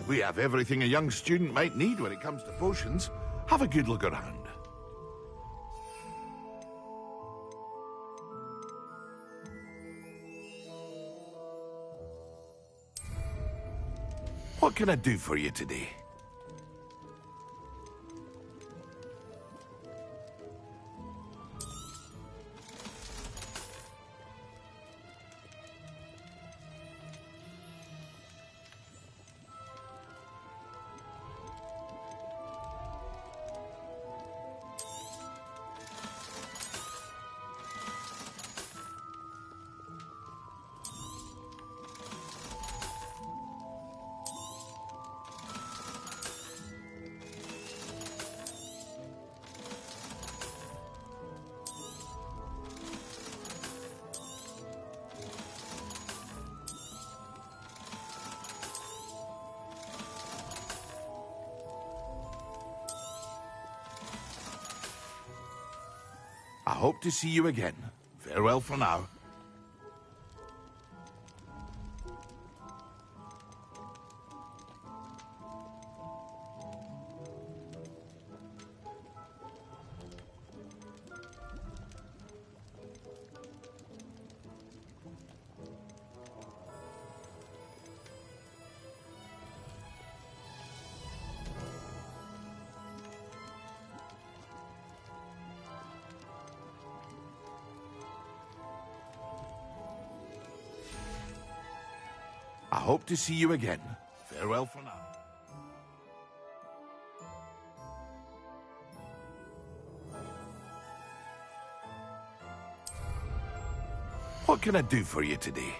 We have everything a young student might need when it comes to potions. Have a good look around. What can I do for you today? I hope to see you again. Farewell for now. I hope to see you again. Farewell for now. What can I do for you today?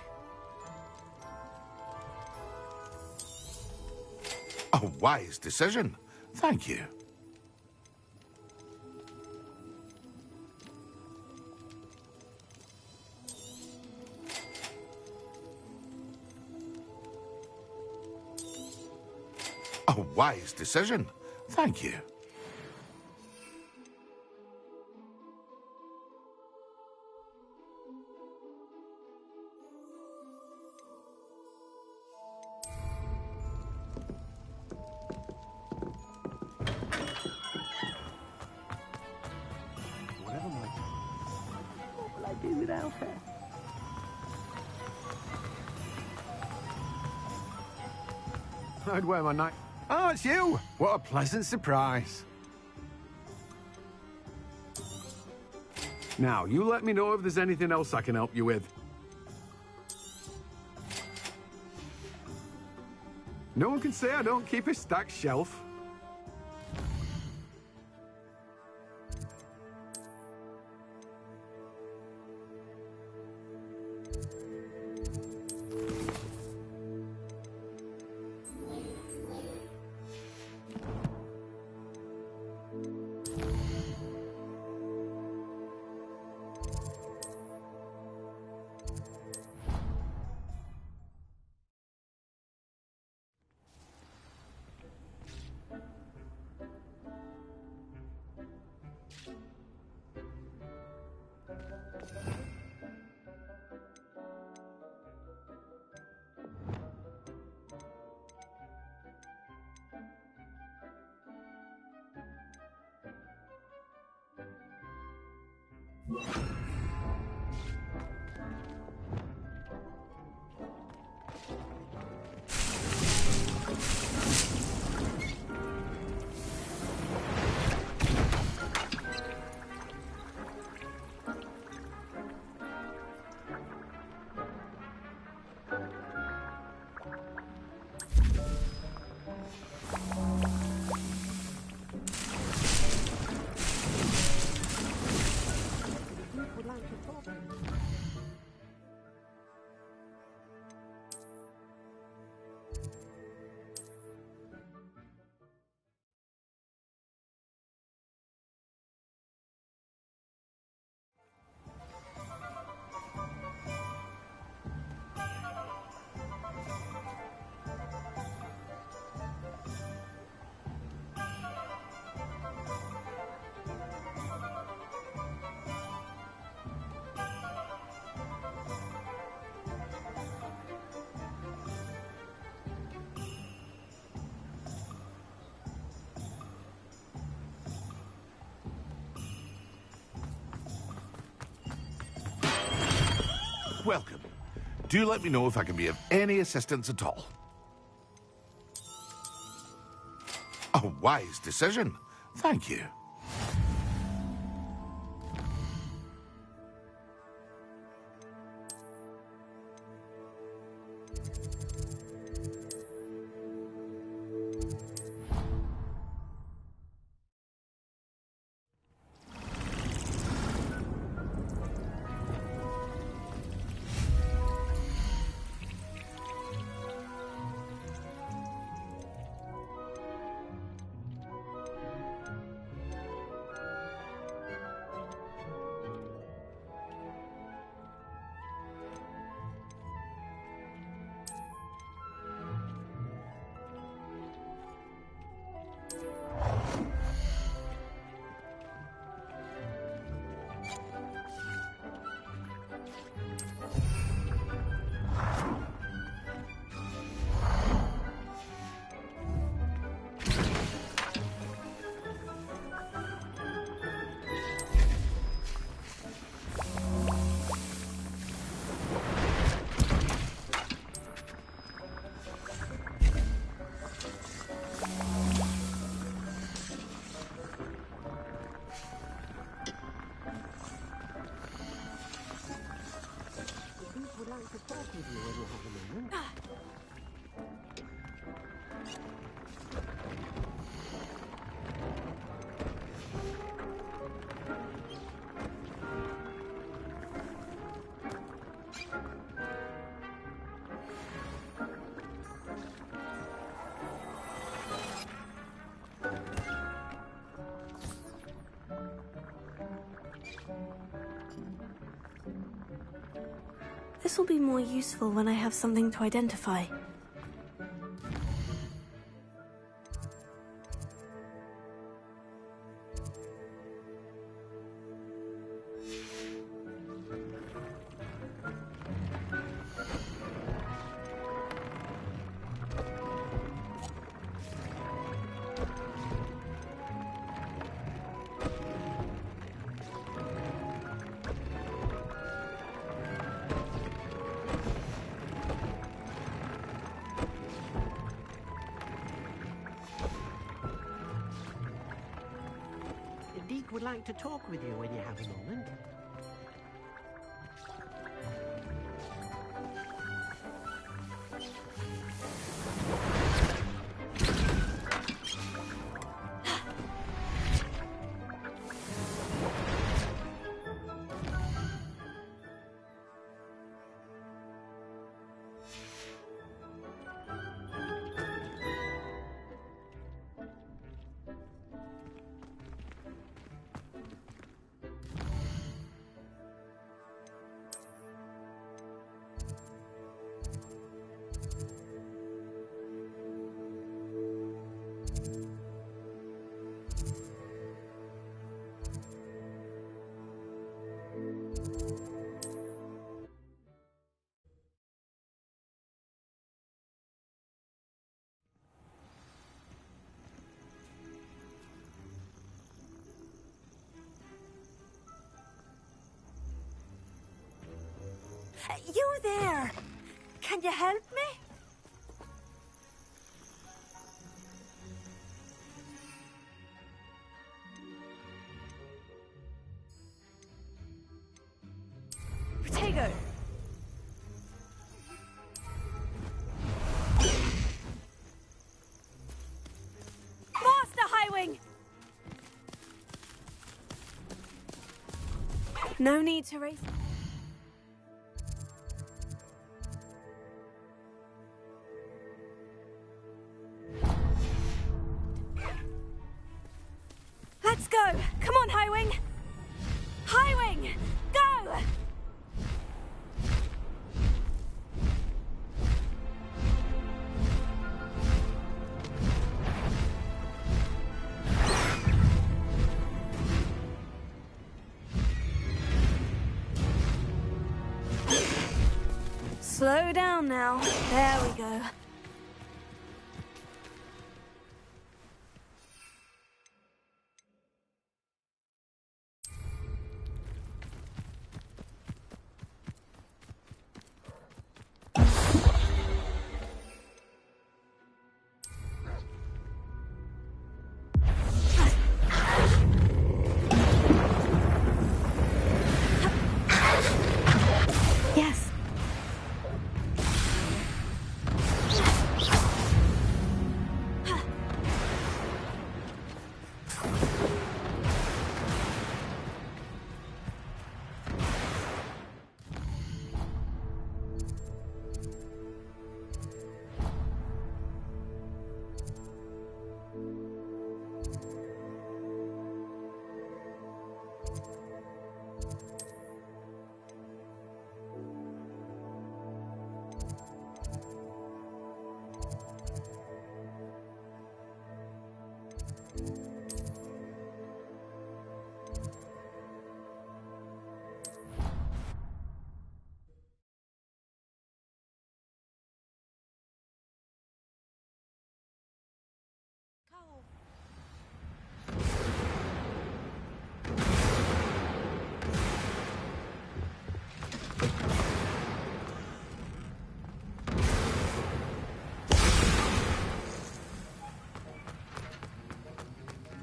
A wise decision. Thank you. A wise decision. Thank you. Whatever might be. What will I do without her? I'd wear my night. Oh, it's you! What a pleasant surprise. Now, you let me know if there's anything else I can help you with. No one can say I don't keep a stacked shelf. Do let me know if I can be of any assistance at all. A wise decision. Thank you. This will be more useful when I have something to identify. Would like to talk with you when you have a moment. You there! Can you help me? Protego! Master Highwing! No need to race. Let's go! Come on, Highwing! Highwing! Go! Slow down now. There we go.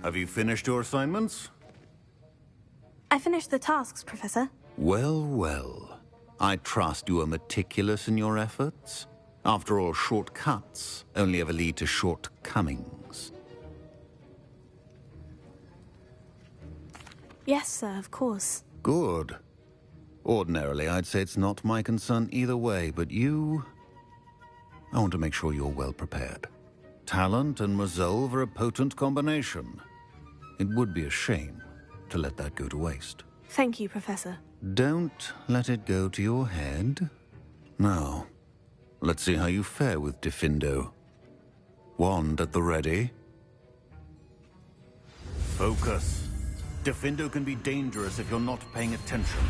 Have you finished your assignments? I finished the tasks, Professor. Well, well. I trust you are meticulous in your efforts. After all, shortcuts only ever lead to shortcomings. Yes, sir, of course. Good. Ordinarily, I'd say it's not my concern either way, but you... I want to make sure you're well prepared. Talent and resolve are a potent combination. It would be a shame to let that go to waste. Thank you, Professor. Don't let it go to your head. Now, let's see how you fare with Diffindo. Wand at the ready. Focus. Diffindo can be dangerous if you're not paying attention.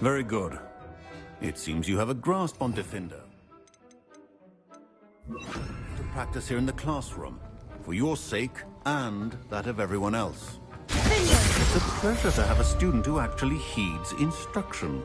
Very good. It seems you have a grasp on Diffindo. To practice here in the classroom, for your sake and that of everyone else. It's a pleasure to have a student who actually heeds instruction.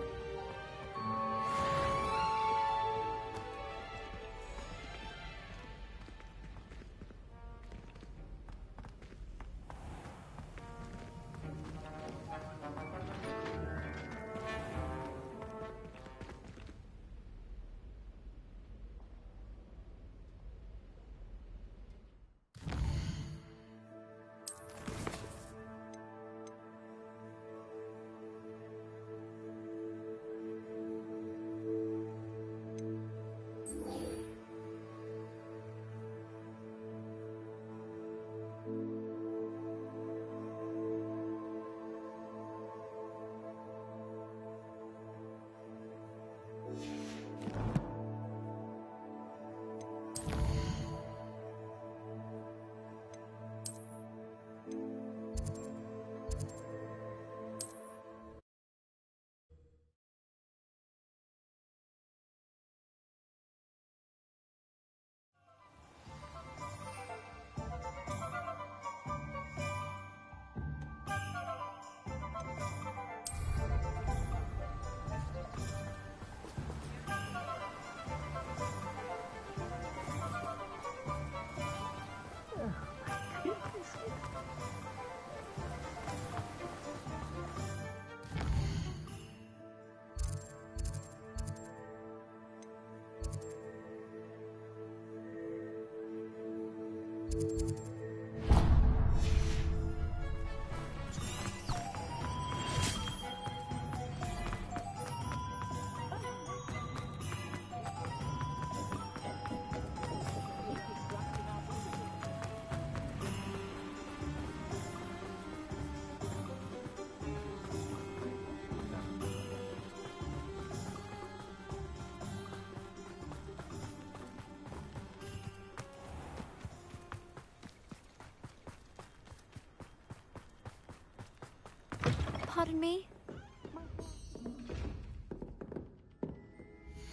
Pardon me?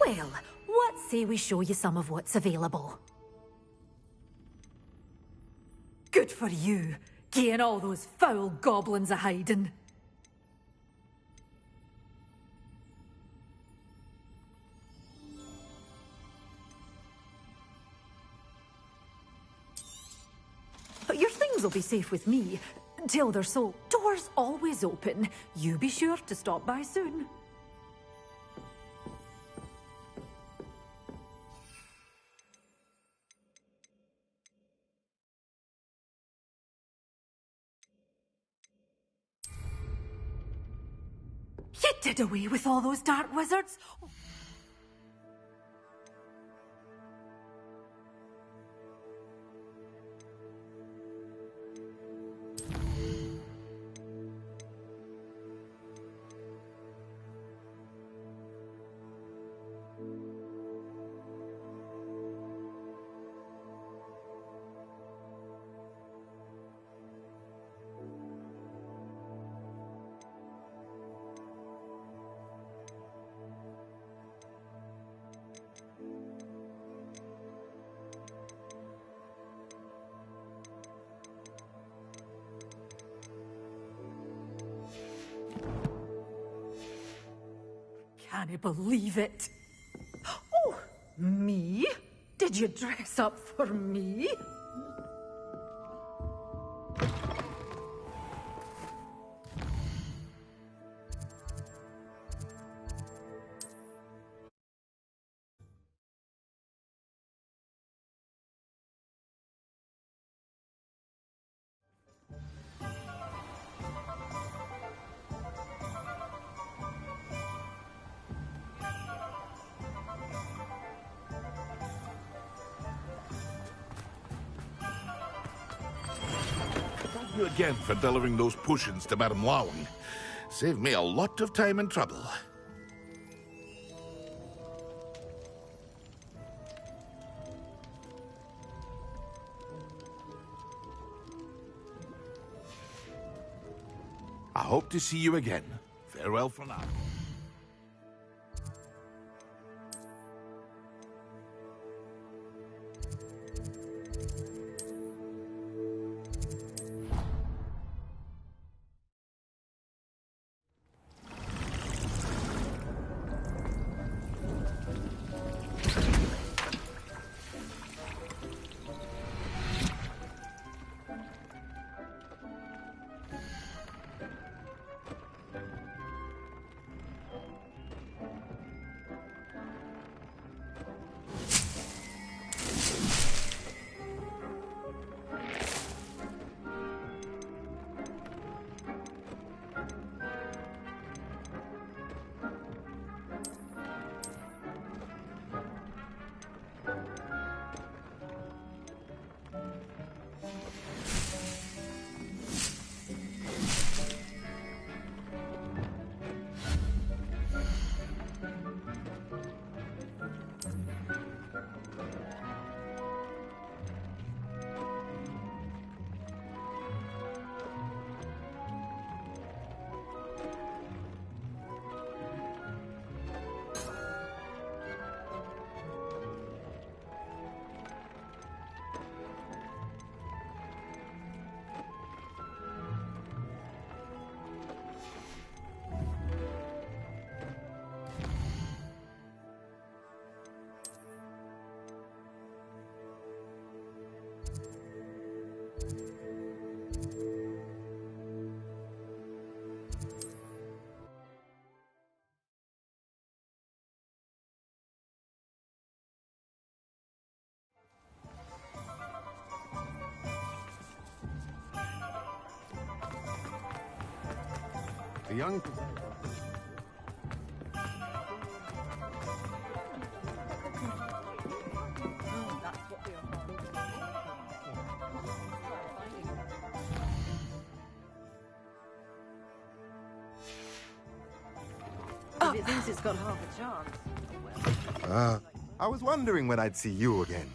Well, what say we show you some of what's available? Good for you, getting all those foul goblins a hiding. Your things will be safe with me, till they're sold. Doors always open. You be sure to stop by soon. You did away with all those dark wizards? can't believe it. Oh, me? Did you dress up for me? Thank you again for delivering those potions to Madame Lowing. Saved me a lot of time and trouble. I hope to see you again. Farewell for now. The young... If it thinks it's got half a chance. I was wondering when I'd see you again.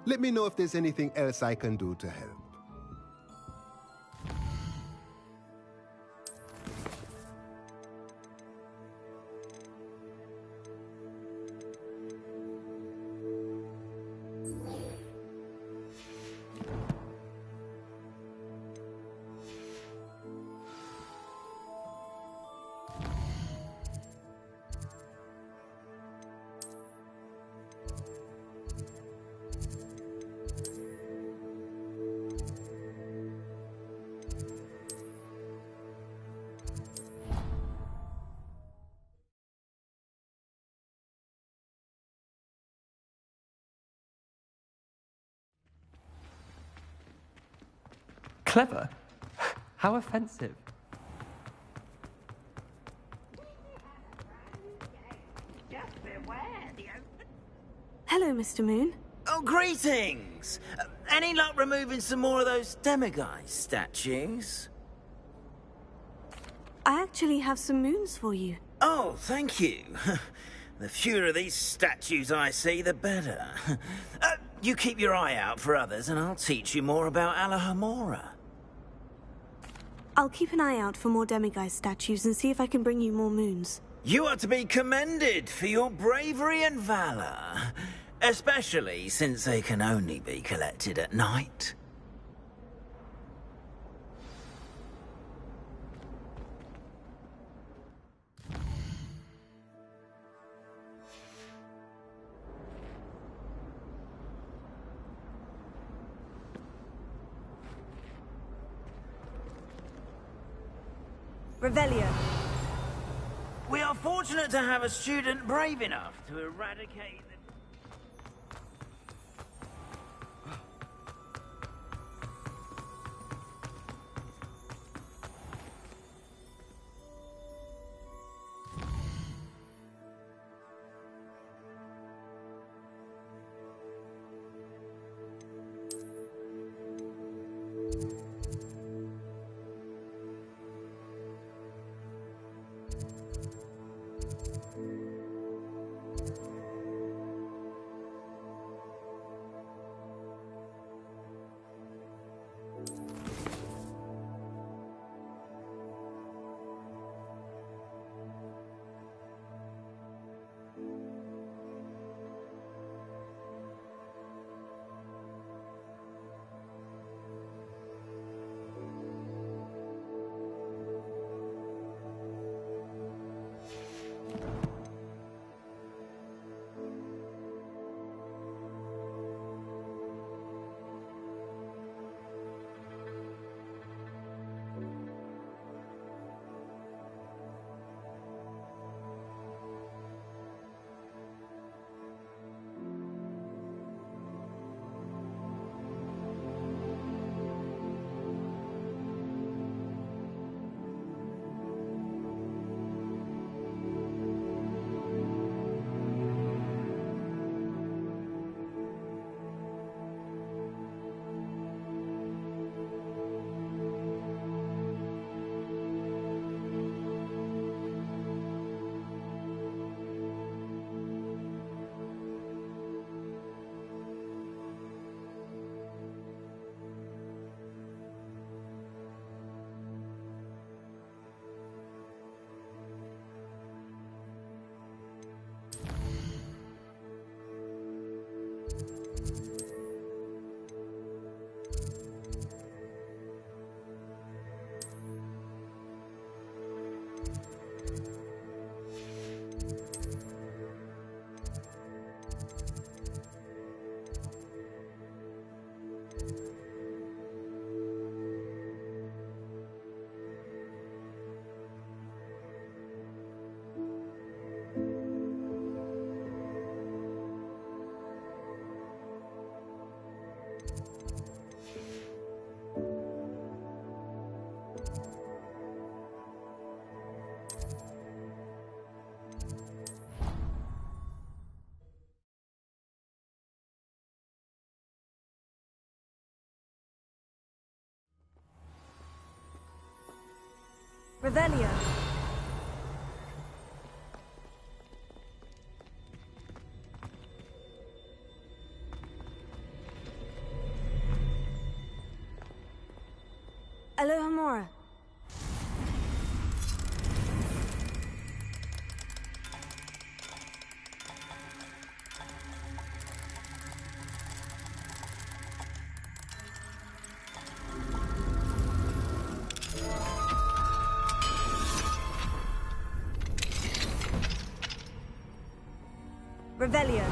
Let me know if there's anything else I can do to help. Clever? How offensive. Just beware the open. Hello, Mr. Moon. Oh, greetings! Any luck removing some more of those demiguise statues? I actually have some moons for you. Oh, thank you. The fewer of these statues I see, the better. You keep your eye out for others, and I'll teach you more about Alohomora. I'll keep an eye out for more demiguise statues and see if I can bring you more moons. You are to be commended for your bravery and valor, especially since they can only be collected at night. Revelio. We are fortunate to have a student brave enough to eradicate the... Revelio. Alohomora. Revelio.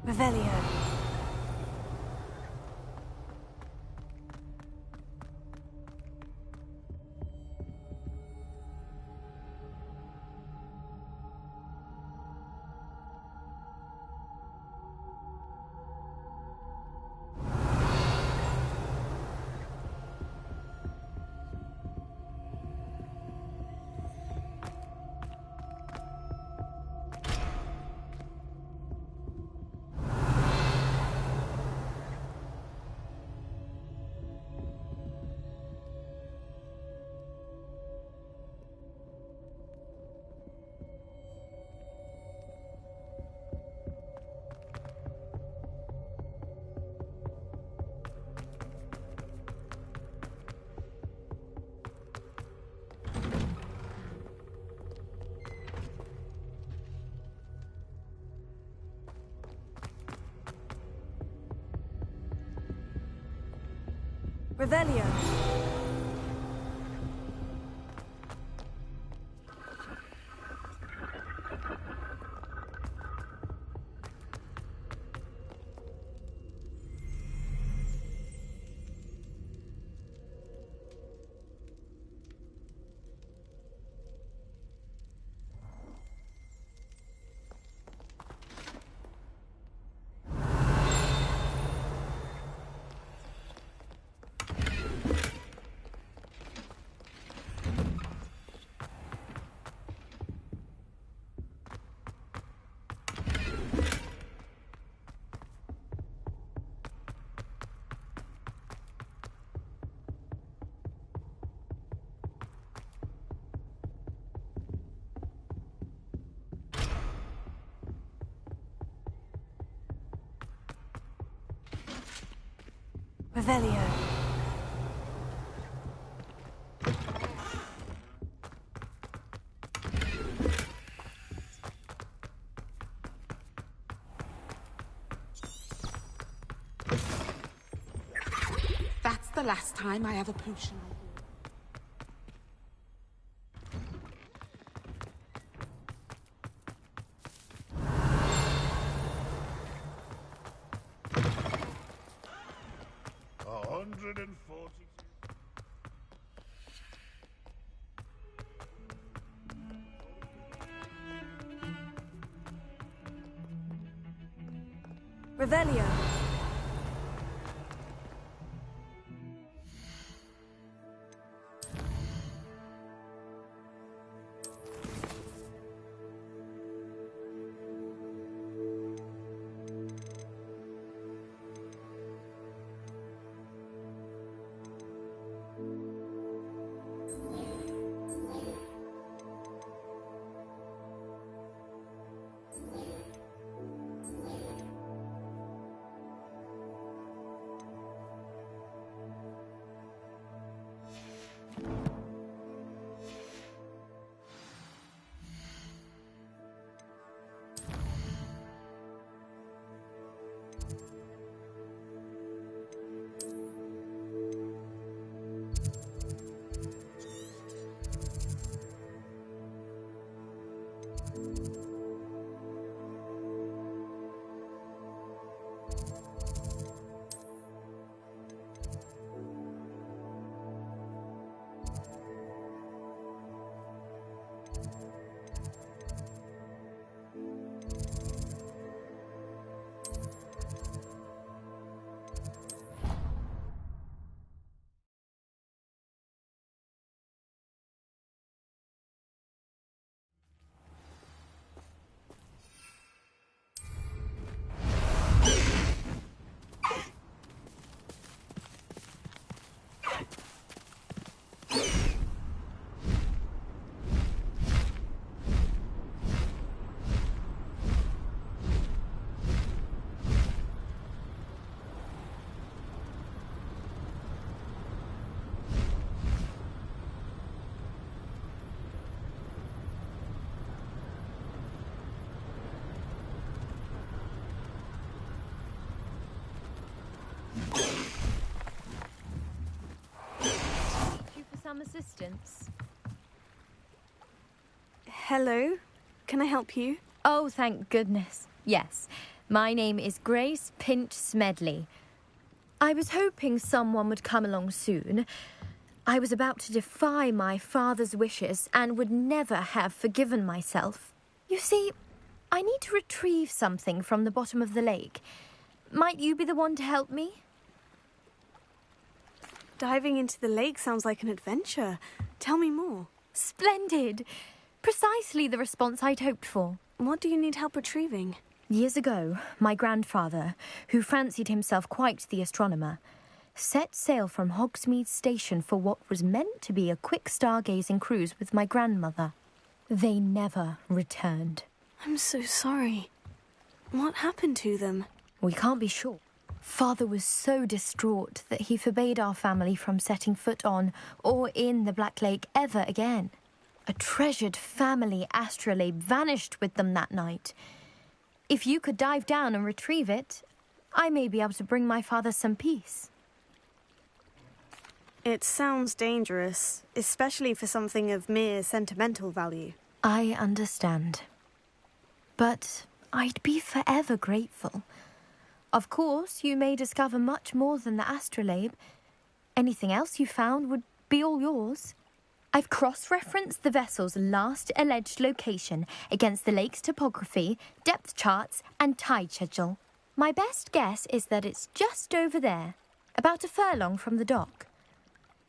Revelio. Revelio. Revelio. That's the last time I have a potion on board. Revelio. Some assistance? Hello? Can I help you? Oh, thank goodness. Yes. My name is Grace Pint Smedley. I was hoping someone would come along soon. I was about to defy my father's wishes and would never have forgiven myself. You see, I need to retrieve something from the bottom of the lake. Might you be the one to help me? Diving into the lake sounds like an adventure. Tell me more. Splendid! Precisely the response I'd hoped for. What do you need help retrieving? Years ago, my grandfather, who fancied himself quite the astronomer, set sail from Hogsmeade Station for what was meant to be a quick stargazing cruise with my grandmother. They never returned. I'm so sorry. What happened to them? We can't be sure. Father was so distraught that he forbade our family from setting foot on or in the Black Lake ever again. A treasured family astrolabe vanished with them that night. If you could dive down and retrieve it, I may be able to bring my father some peace. It sounds dangerous, especially for something of mere sentimental value. I understand. But I'd be forever grateful. Of course, you may discover much more than the astrolabe. Anything else you found would be all yours. I've cross-referenced the vessel's last alleged location against the lake's topography, depth charts, and tide schedule. My best guess is that it's just over there, about a furlong from the dock.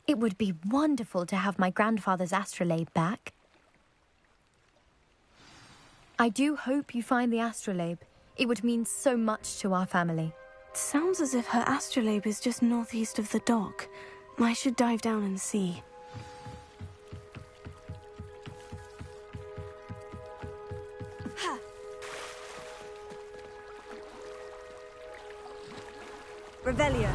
It would be wonderful to have my grandfather's astrolabe back. I do hope you find the astrolabe. It would mean so much to our family. It sounds as if her astrolabe is just northeast of the dock. I should dive down and see. Revelio.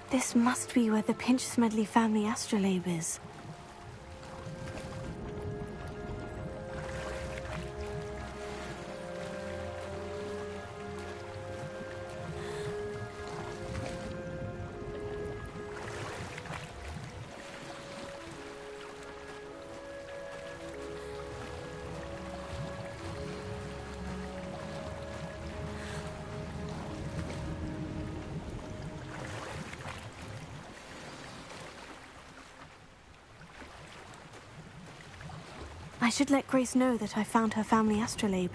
This must be where the Pinch Smedley family astrolabe is. I should let Grace know that I found her family astrolabe.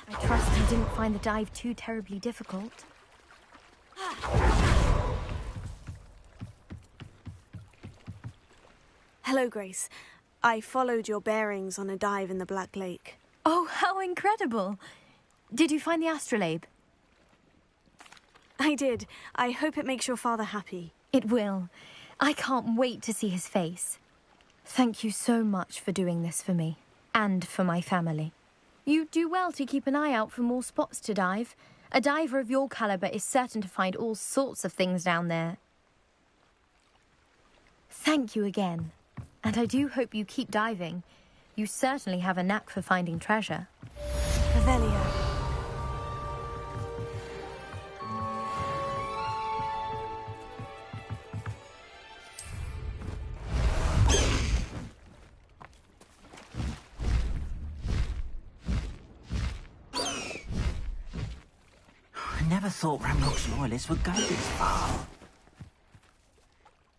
I trust you didn't find the dive too terribly difficult. Hello, Grace. I followed your bearings on a dive in the Black Lake. Oh, how incredible! Did you find the astrolabe? I did. I hope it makes your father happy. It will. I can't wait to see his face. Thank you so much for doing this for me, and for my family. You do well to keep an eye out for more spots to dive. A diver of your caliber is certain to find all sorts of things down there. Thank you again. And I do hope you keep diving. You certainly have a knack for finding treasure. Revelio. I never thought Ramrock's loyalists would go this far.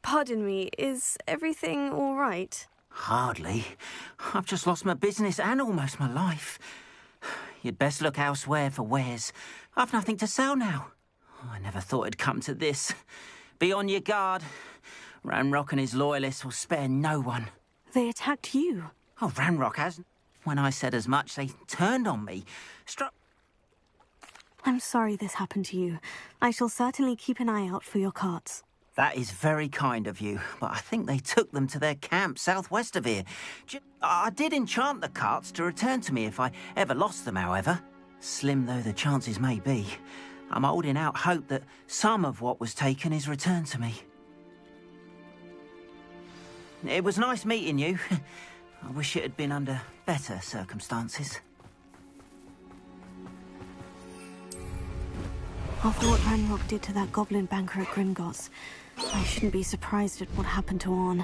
Pardon me, is everything all right? Hardly. I've just lost my business and almost my life. You'd best look elsewhere for wares. I've nothing to sell now. I never thought it'd come to this. Be on your guard. Ramrock and his loyalists will spare no one. They attacked you? Oh, Ramrock hasn't. When I said as much, they turned on me. I'm sorry this happened to you. I shall certainly keep an eye out for your carts. That is very kind of you, but I think they took them to their camp southwest of here. I did enchant the carts to return to me if I ever lost them, however. Slim though the chances may be, I'm holding out hope that some of what was taken is returned to me. It was nice meeting you. I wish it had been under better circumstances. After what Ranrock did to that goblin banker at Gringotts, I shouldn't be surprised at what happened to Orn.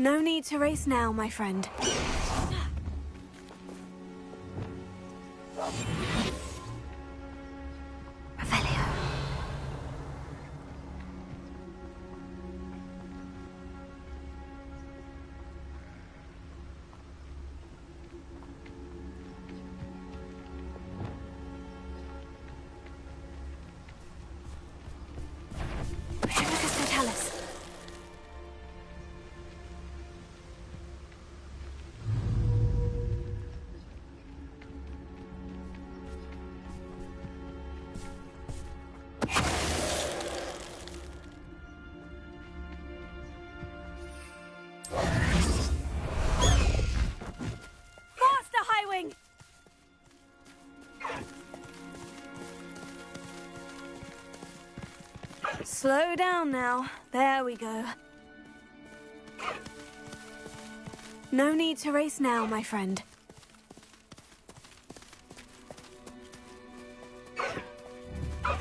No need to race now, my friend. Revelio. Slow down now. There we go. No need to race now, my friend.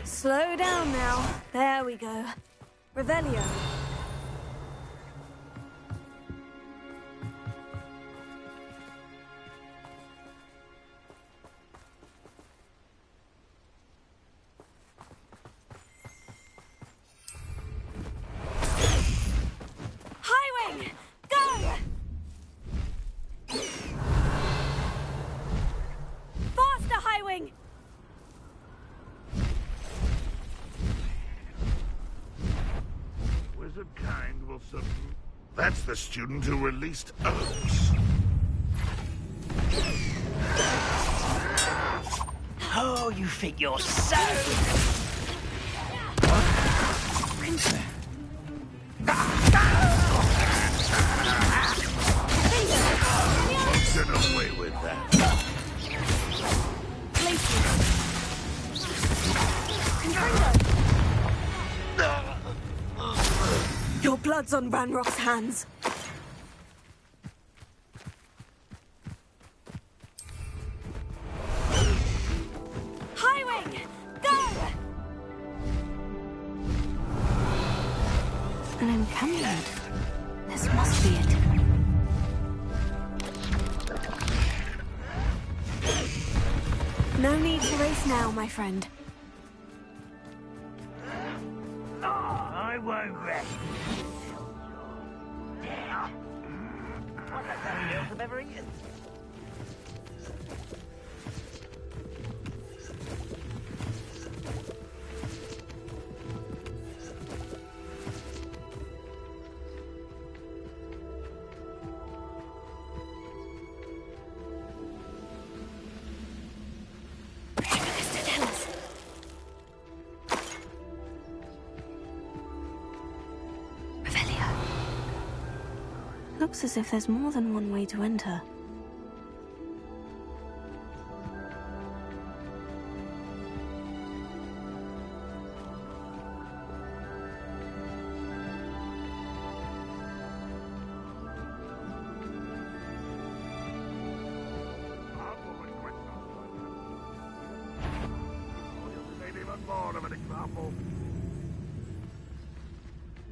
Slow down now. There we go. Revelio. That's the student who released Oaks. Oh, you think you're so... Get away with that. Your blood's on Ranrock's hands. Highwing! Go! An encampment. This must be it. No need to race now, my friend. I won't rest. What the hell else I've ever eaten? Looks as if there's more than one way to enter.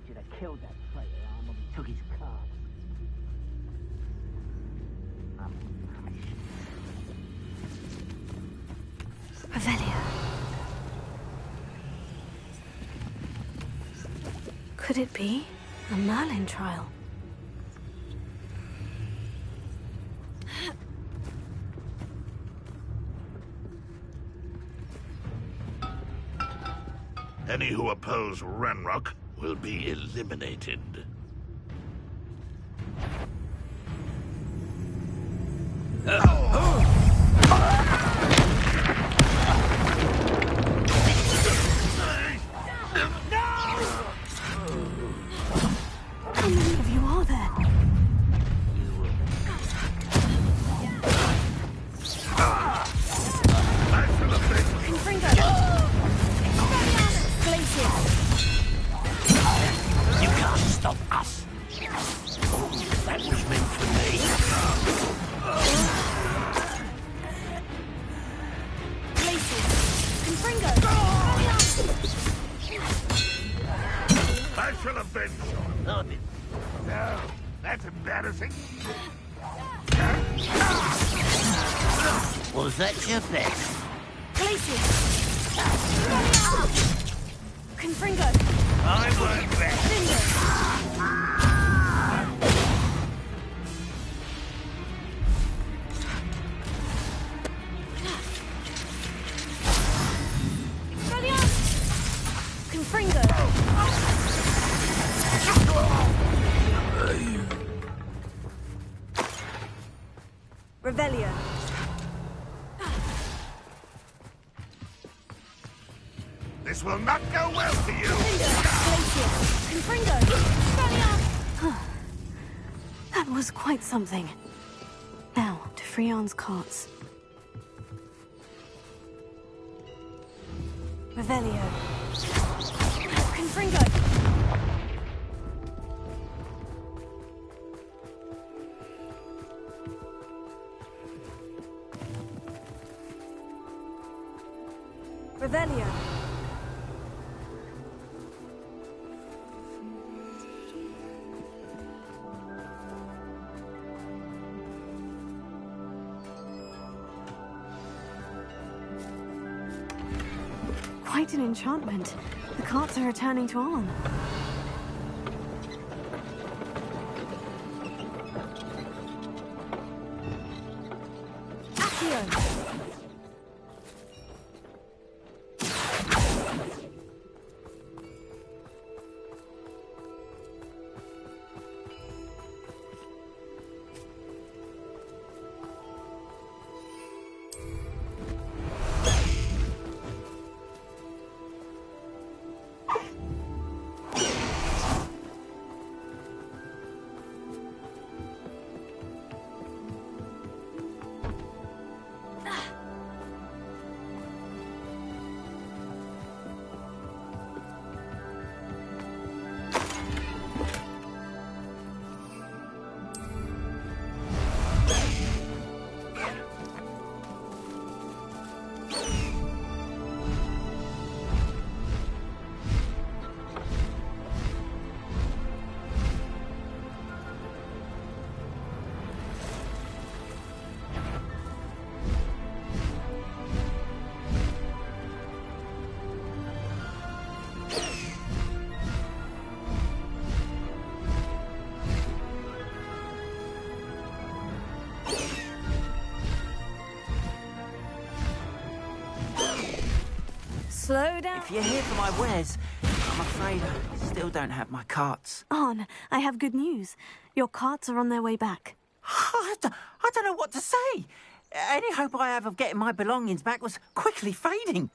Should have killed that traitor arm when we took his car. Revelio. Could it be a Merlin trial? Any who oppose Ranrock will be eliminated. How many of you are there? You can't stop us. That was meant for me. I shall avenge you. No, that's embarrassing. Was that your best? I weren't best. Revelio. This will not go well for you. That was quite something. Now, to Freon's carts. Revelio. Revelio. Quite an enchantment. The carts are returning to Arn. Slow down. If you're here for my wares, I'm afraid I still don't have my carts. Arn, I have good news. Your carts are on their way back. I don't know what to say. Any hope I have of getting my belongings back was quickly fading.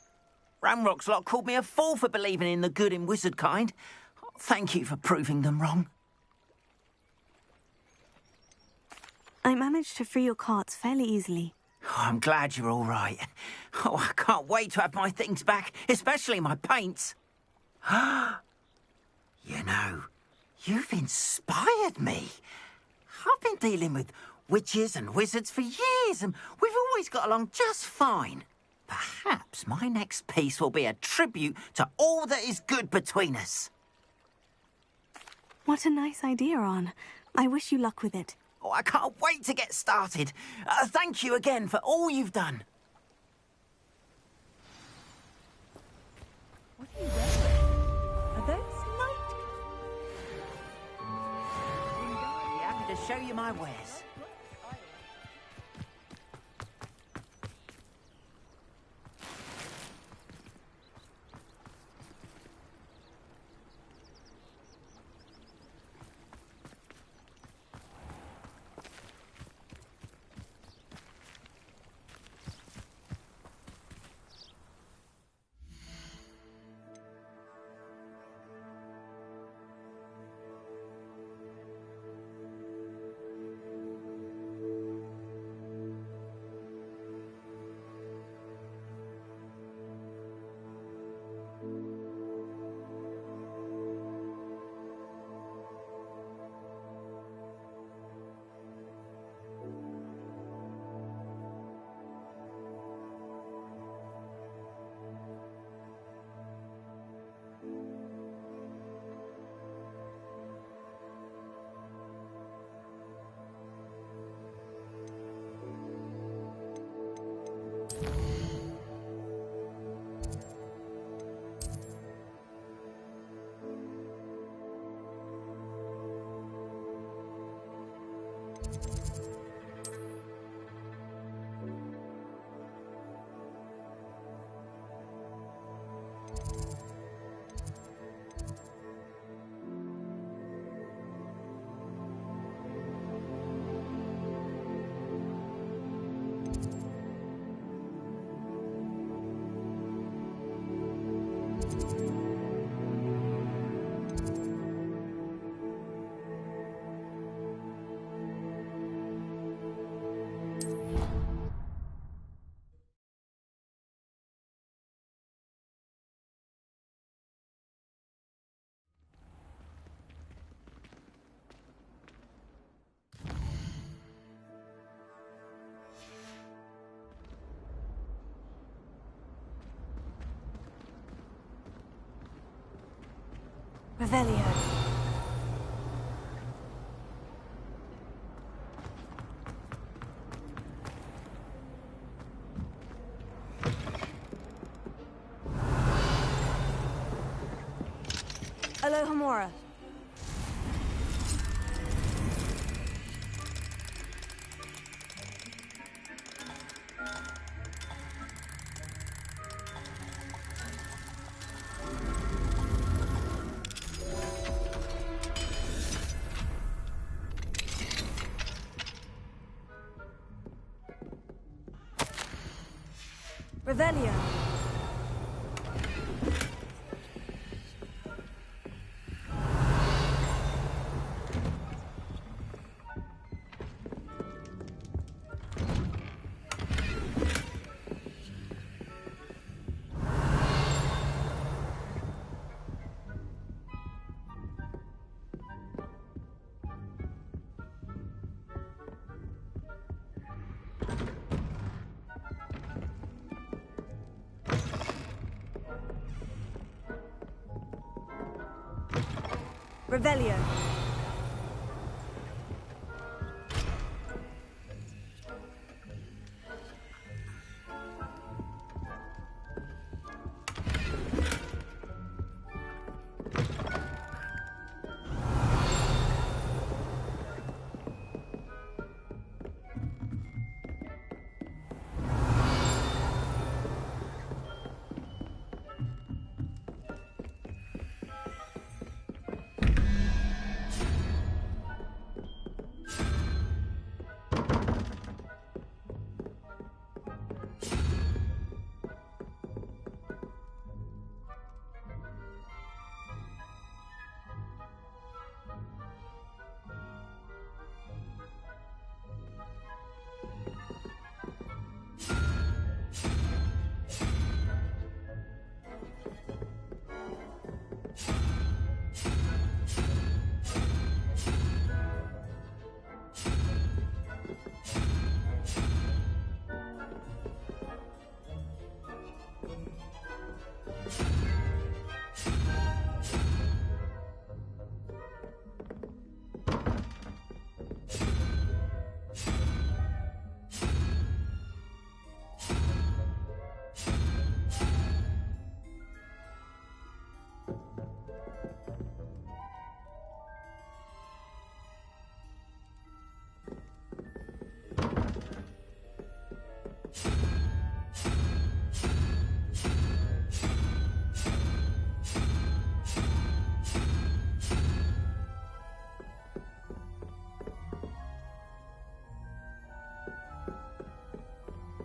Ramrock's lot called me a fool for believing in the good in wizard kind. Thank you for proving them wrong. I managed to free your carts fairly easily. Oh, I'm glad you're all right. Oh, I can't wait to have my things back, especially my paints. You know, you've inspired me. I've been dealing with witches and wizards for years, and we've always got along just fine. Perhaps my next piece will be a tribute to all that is good between us. What a nice idea, Arn. I wish you luck with it. Oh, I can't wait to get started. Thank you again for all you've done. What are you wearing? Are those night? I'll be happy to show you my wares. Revelio. Alohomora. Revelio. Revelio.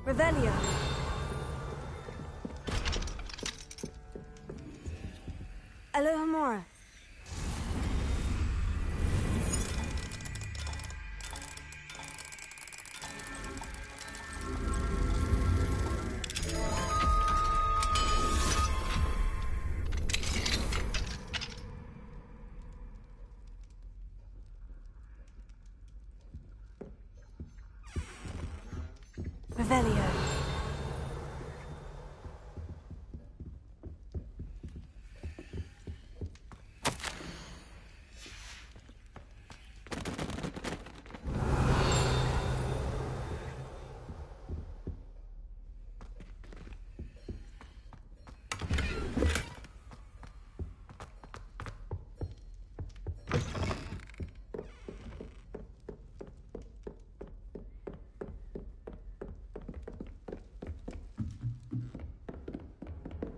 Revelio. Alohomora. Revelio.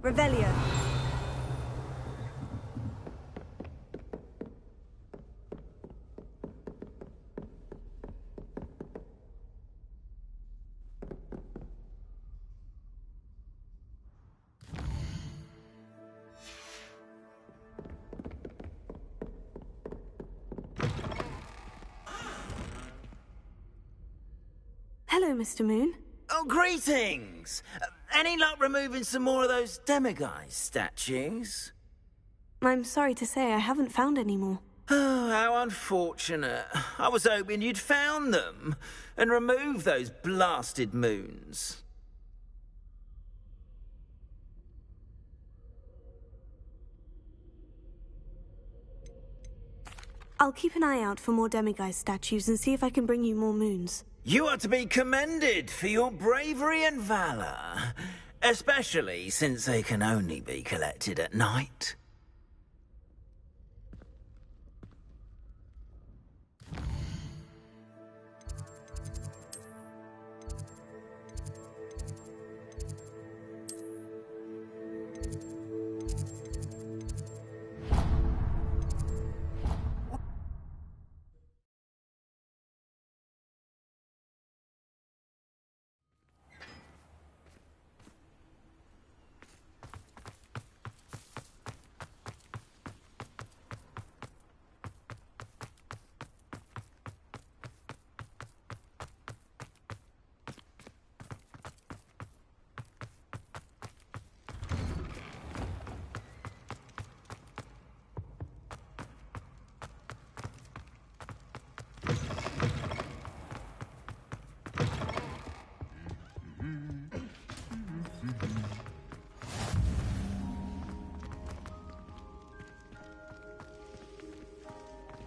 Revelio. Hello, Mr. Moon. Oh, greetings! Any luck removing some more of those demiguise statues? I'm sorry to say I haven't found any more. Oh, how unfortunate. I was hoping you'd found them and removed those blasted moons. I'll keep an eye out for more demiguise statues and see if I can bring you more moons. You are to be commended for your bravery and valor, especially since they can only be collected at night.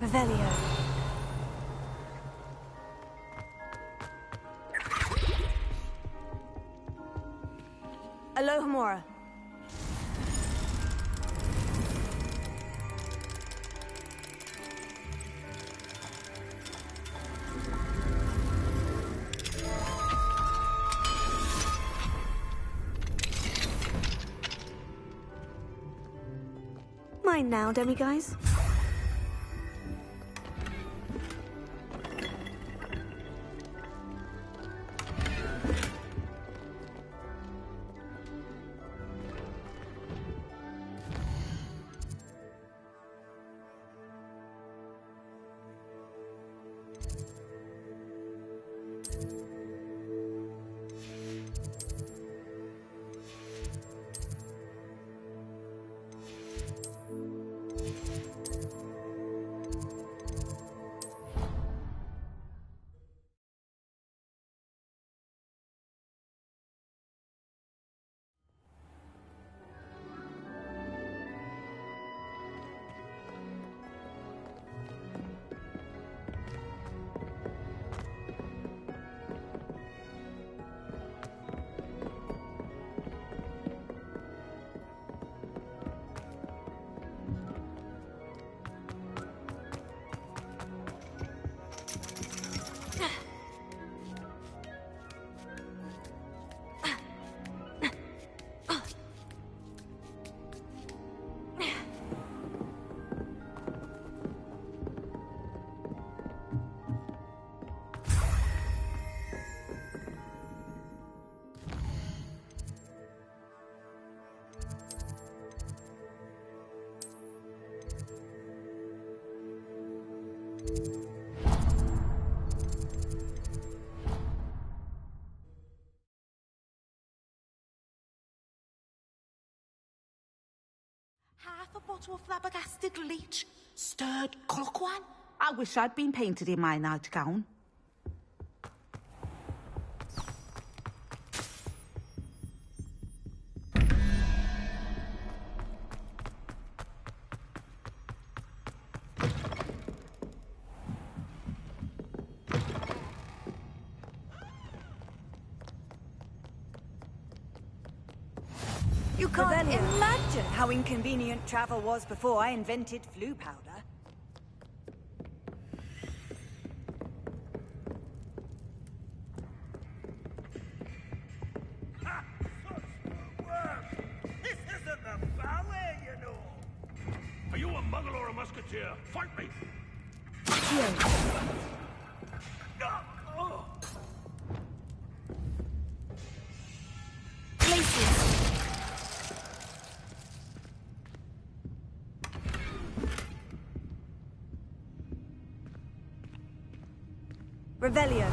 Revelio. Alohomora. Mine now, demiguise. Half a bottle of flabbergasted leech, stirred clockwan. I wish I'd been painted in my nightgown. You can't imagine how inconvenient travel was before I invented flu powder. This isn't the ballet, you know! Are you a muggle or a musketeer? Fight me! Revelio.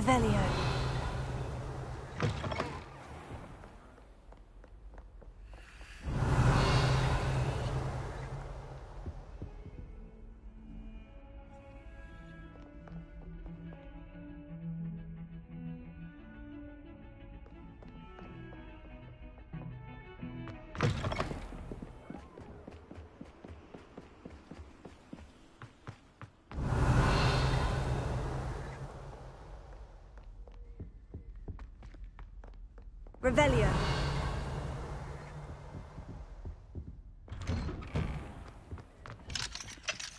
Revelio. Revelio.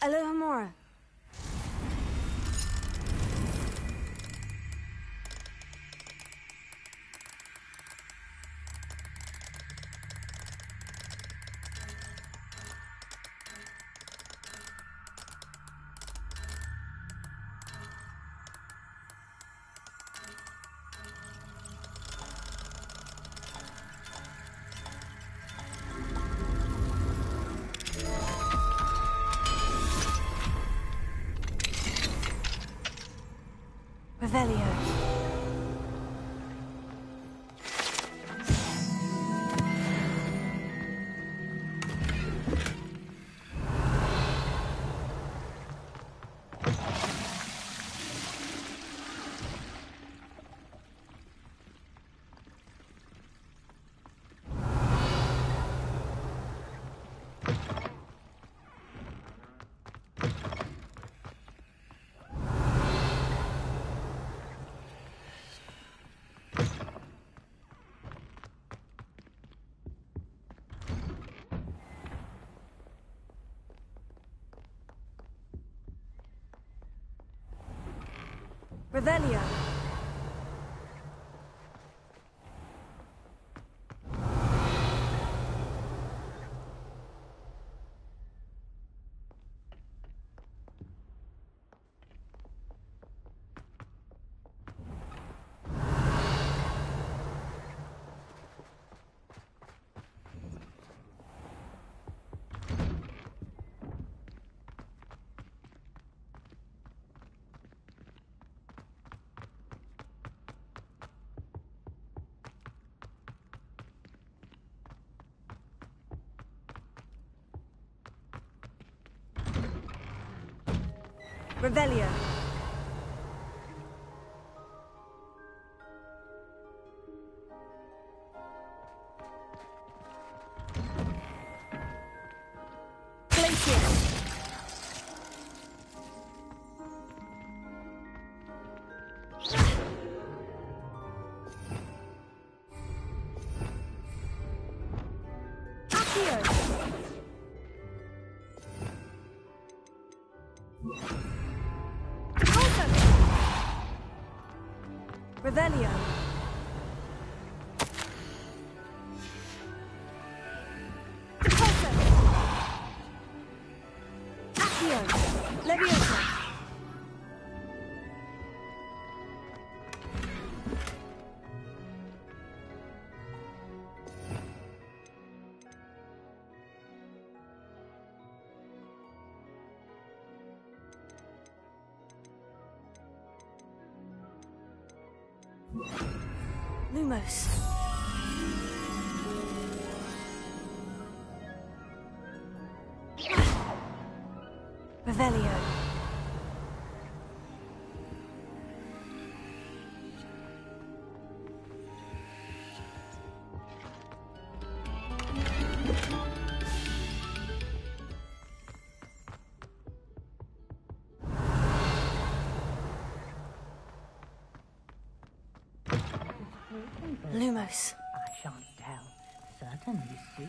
Alohomora. Revelio. Revelio. Revelio. Revelio. Accio. Leviosa. Lumos. Revelio. Lumos. I shan't tell. Certainly, Sue.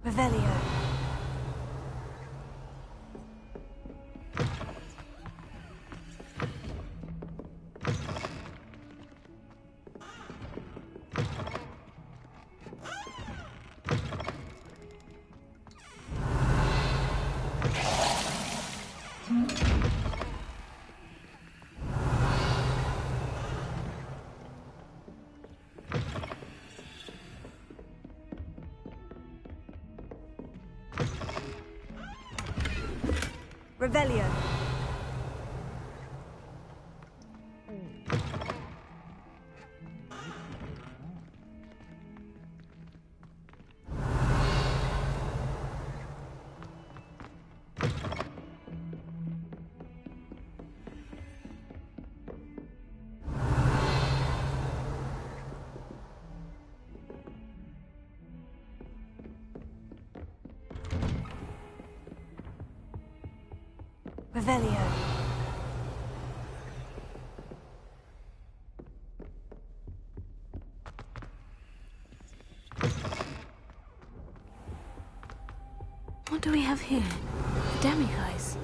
Revelio. Revelio. Revelio. do we have here? The demiguise.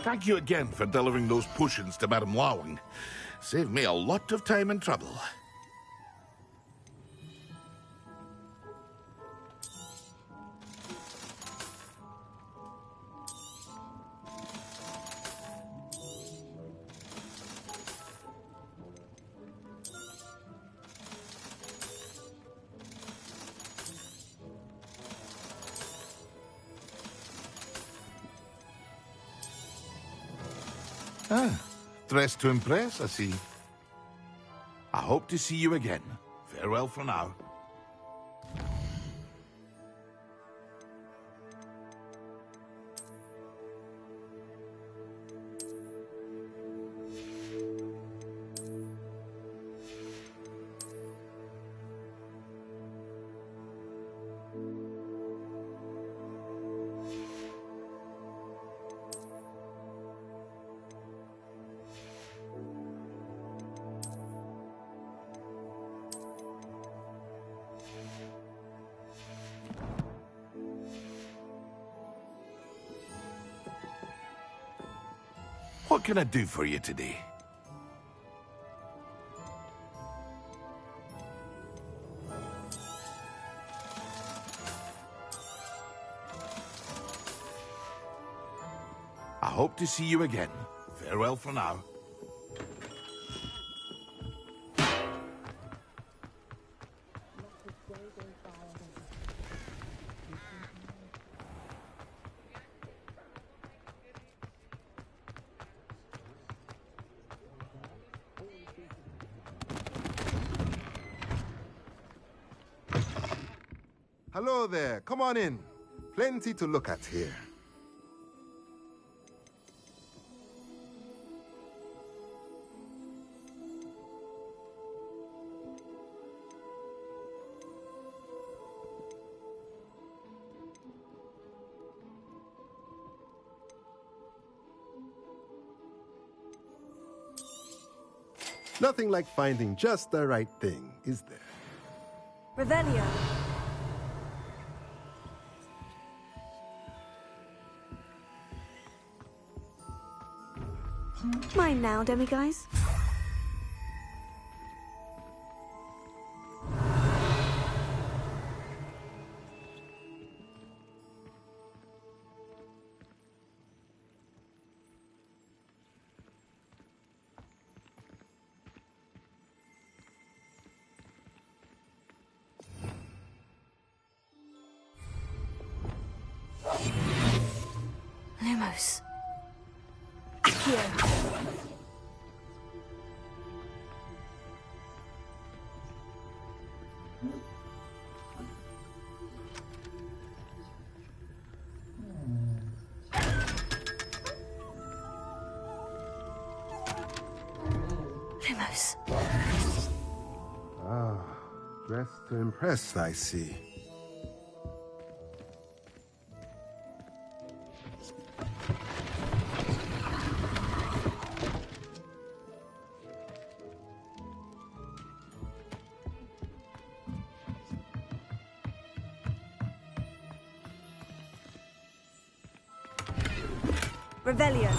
Thank you again for delivering those potions to Madame Lawing. Saved me a lot of time and trouble. Ah, dressed to impress, I see. I hope to see you again. Farewell for now. What can I do for you today? I hope to see you again. Farewell for now. Hello there. Come on in. Plenty to look at here. Nothing like finding just the right thing, is there? Revelio. Mine now, demiguise. Lumos. Accio. Lumos. Ah, dressed to impress, I see. Revelio.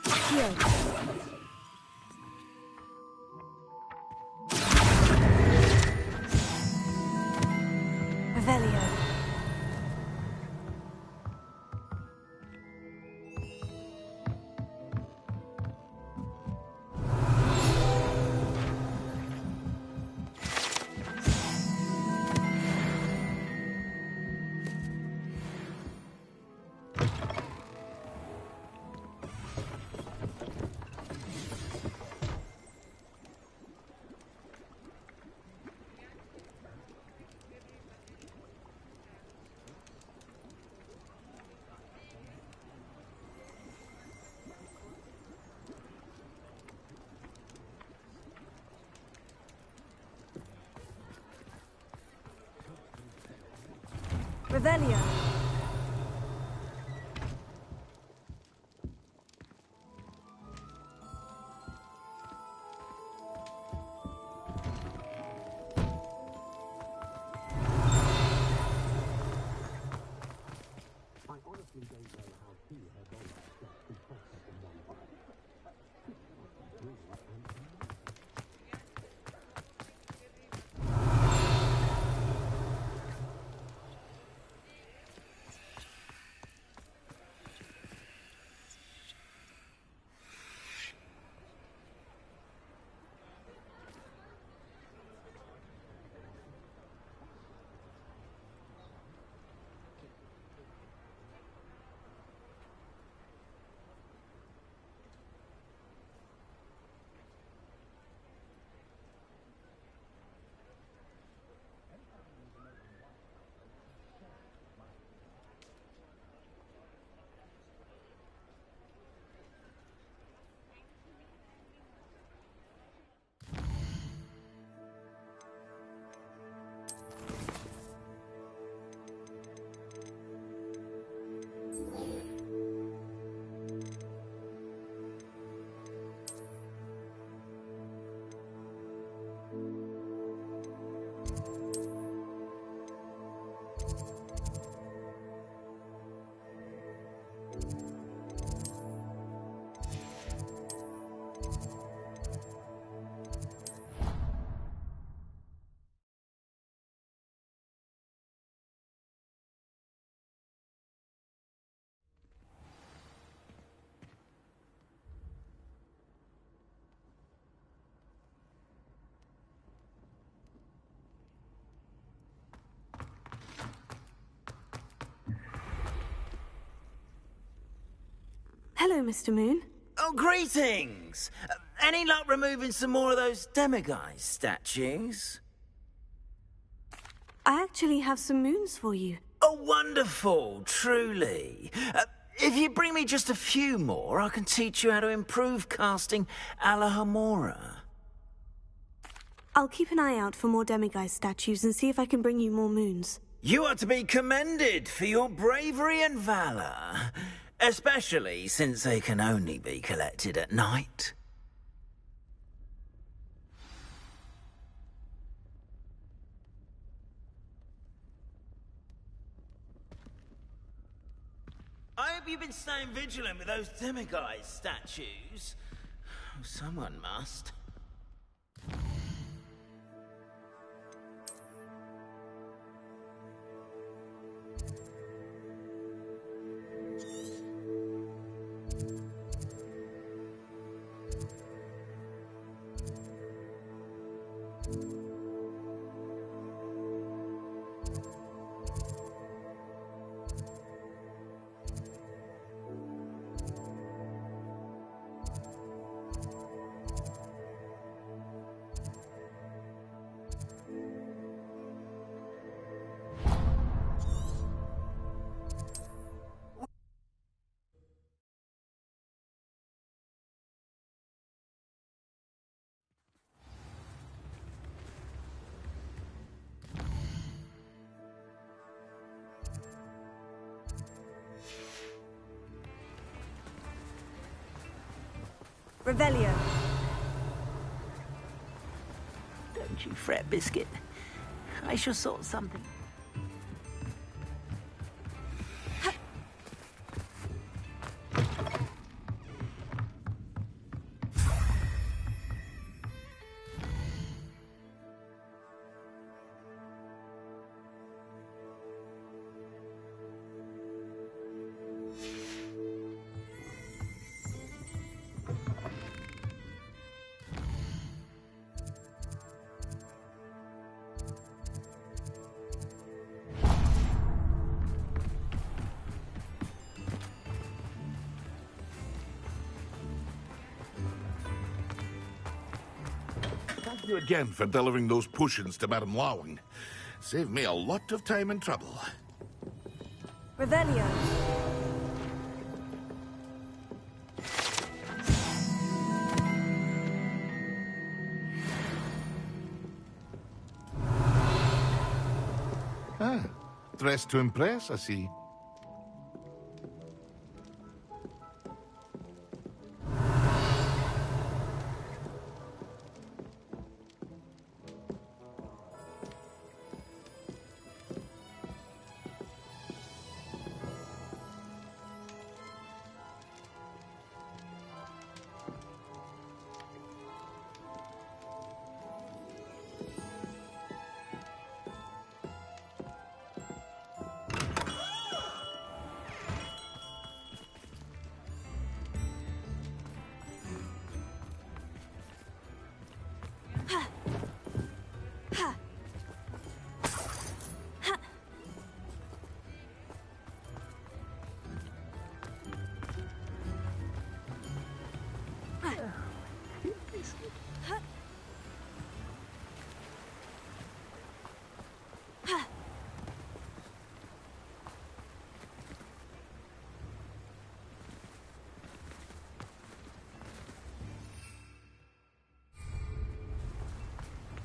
Accio. Revelio. Revelio. Hello, Mr. Moon. Oh, greetings! Any luck removing some more of those demiguise statues? I actually have some moons for you. Oh, wonderful, truly. If you bring me just a few more, I can teach you how to improve casting a la Hamora. I'll keep an eye out for more demiguise statues and see if I can bring you more moons. You are to be commended for your bravery and valour, especially since they can only be collected at night. I hope you've been staying vigilant with those demiguise statues. Someone must. Revelio. Don't you fret, Biscuit. I shall sort something. Thank you again for delivering those potions to Madame Lawing. Saved me a lot of time and trouble. Revelio. dressed to impress, I see.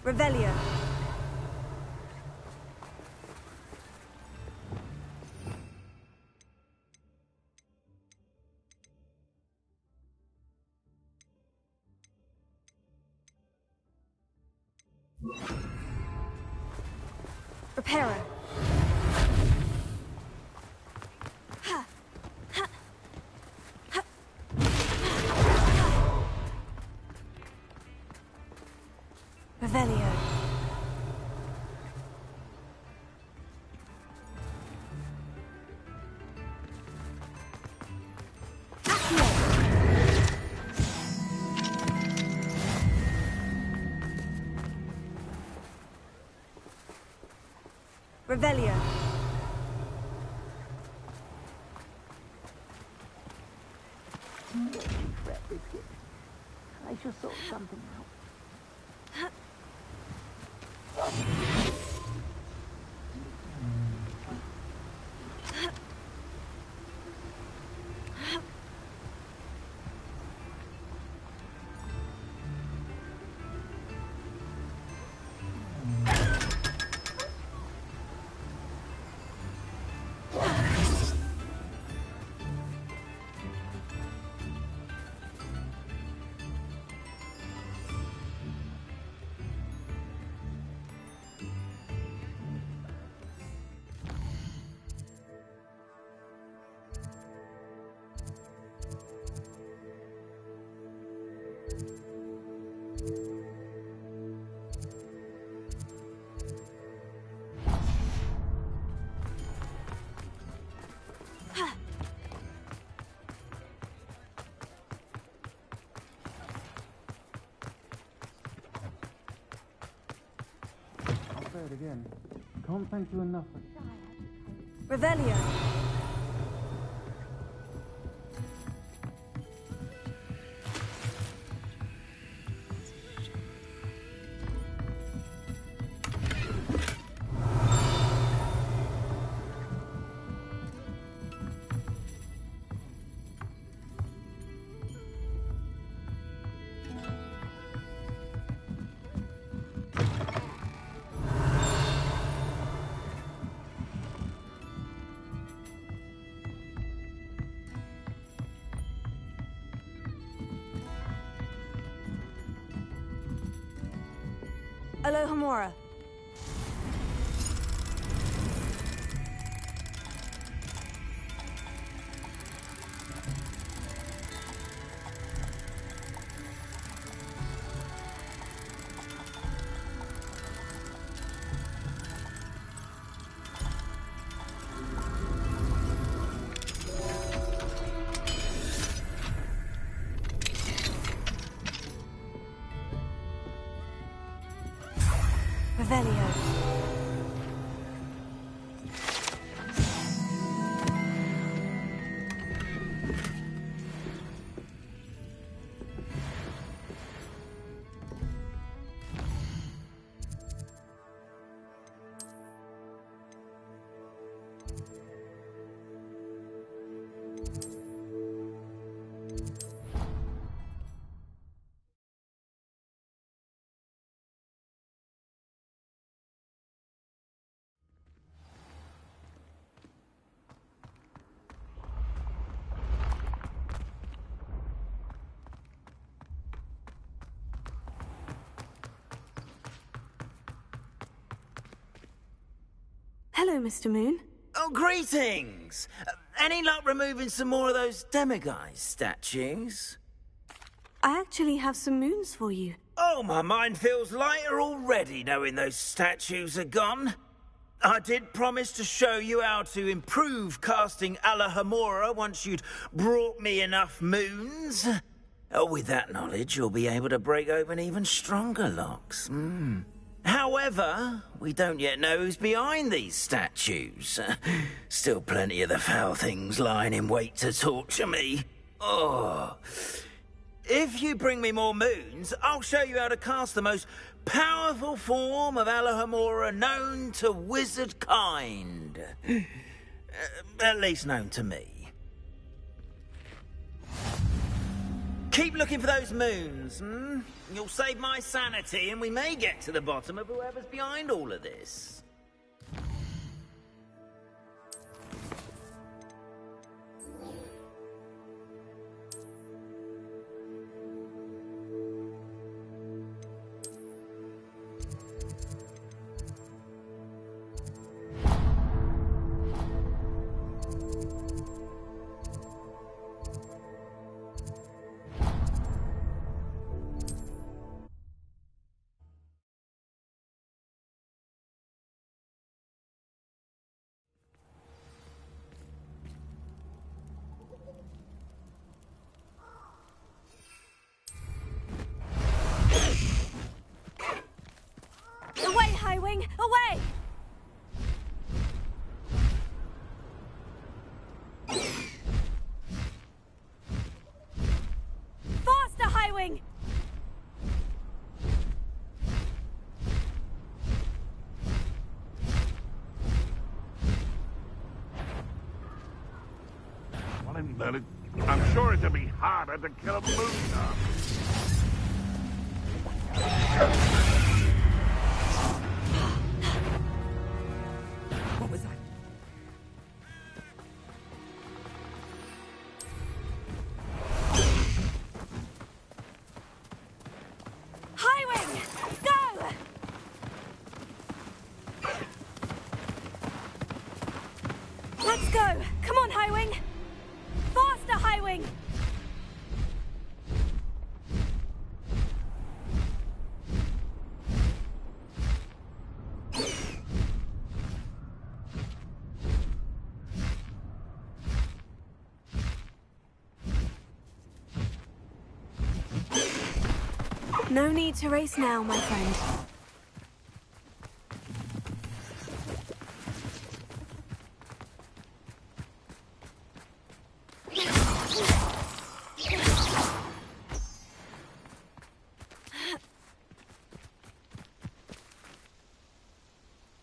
Revelio. Reparo. Revelio. Revelio. I just thought something out. Say it again. Can't thank you enough. Revelio. Alohomora. Revelio. Hello, Mr. Moon. Oh, greetings! Any luck removing some more of those demiguise statues? I actually have some moons for you. Oh, my mind feels lighter already knowing those statues are gone. I did promise to show you how to improve casting Alohomora once you'd brought me enough moons. Oh, with that knowledge, you'll be able to break open even stronger locks. However, we don't yet know who's behind these statues. Still plenty of the foul things lying in wait to torture me. Oh. If you bring me more moons, I'll show you how to cast the most powerful form of Alohomora known to wizard kind. At least known to me. Keep looking for those moons, You'll save my sanity, and we may get to the bottom of whoever's behind all of this. Away, Highwing! Away! Faster, Highwing! Well, I'm sure it'd be harder to kill a moon dog. What was that? Highwing! Go! Let's go! Come on, Highwing! Faster, Highwing! No need to race now, my friend.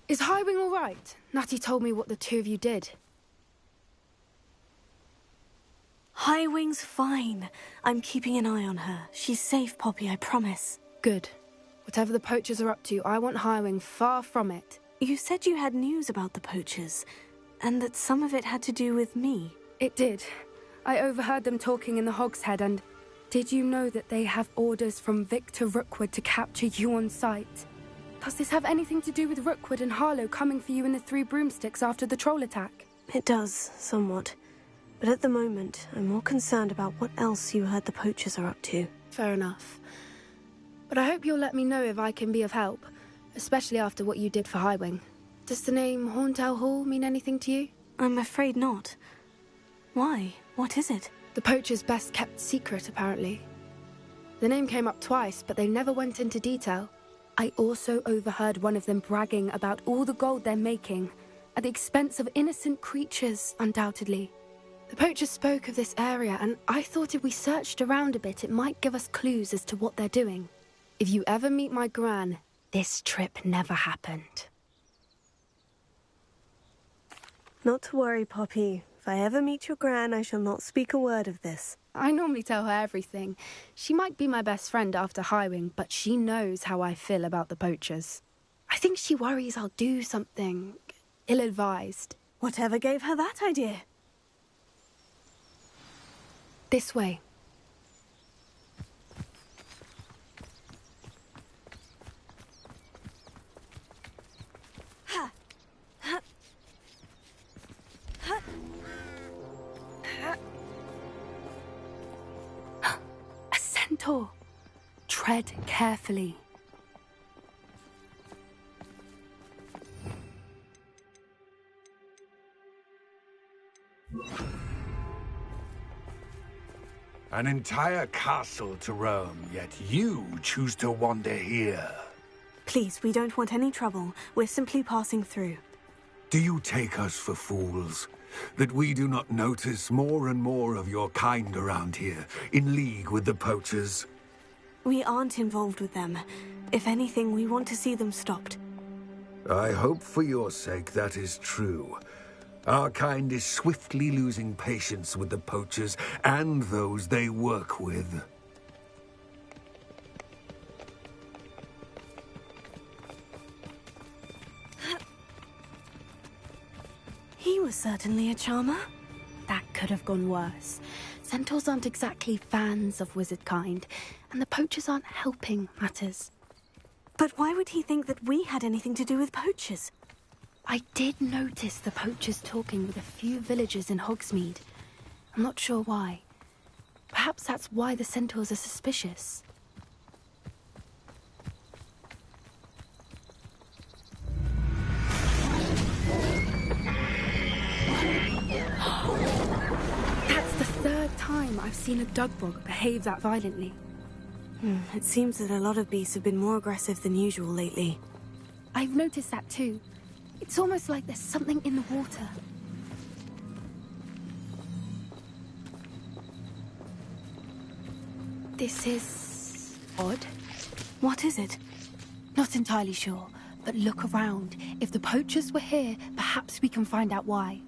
Is Highwing all right? Natty told me what the two of you did. Highwing's fine. I'm keeping an eye on her. She's safe, Poppy, I promise. Good. Whatever the poachers are up to, I want Highwing far from it. You said you had news about the poachers, and that some of it had to do with me. It did. I overheard them talking in the Hogshead, and did you know that they have orders from Victor Rookwood to capture you on sight? Does this have anything to do with Rookwood and Harlow coming for you in the Three Broomsticks after the troll attack? It does, somewhat. But at the moment, I'm more concerned about what else you heard the poachers are up to. Fair enough. But I hope you'll let me know if I can be of help, especially after what you did for Highwing. Does the name Horntail Hall mean anything to you? I'm afraid not. Why? What is it? The poachers' best kept secret, apparently. The name came up twice, but they never went into detail. I also overheard one of them bragging about all the gold they're making, at the expense of innocent creatures, undoubtedly. The poachers spoke of this area, and I thought if we searched around a bit, it might give us clues as to what they're doing. If you ever meet my gran, this trip never happened. Not to worry, Poppy. If I ever meet your gran, I shall not speak a word of this. I normally tell her everything. She might be my best friend after Highwing, but she knows how I feel about the poachers. I think she worries I'll do something ill-advised. Whatever gave her that idea? This way. Centaur. Tread carefully. An entire castle to roam, yet you choose to wander here. Please, we don't want any trouble. We're simply passing through. Do you take us for fools? That we do not notice more and more of your kind around here, in league with the poachers? We aren't involved with them. If anything, we want to see them stopped. I hope for your sake that is true. Our kind is swiftly losing patience with the poachers and those they work with. He was certainly a charmer. That could have gone worse. Centaurs aren't exactly fans of wizard kind, and the poachers aren't helping matters. But why would he think that we had anything to do with poachers? I did notice the poachers talking with a few villagers in Hogsmeade. I'm not sure why. Perhaps that's why the centaurs are suspicious. That's the third time I've seen a Dugbog behave that violently. It seems that a lot of beasts have been more aggressive than usual lately. I've noticed that too. It's almost like there's something in the water. This is odd. What is it? Not entirely sure, but look around. If the poachers were here, perhaps we can find out why.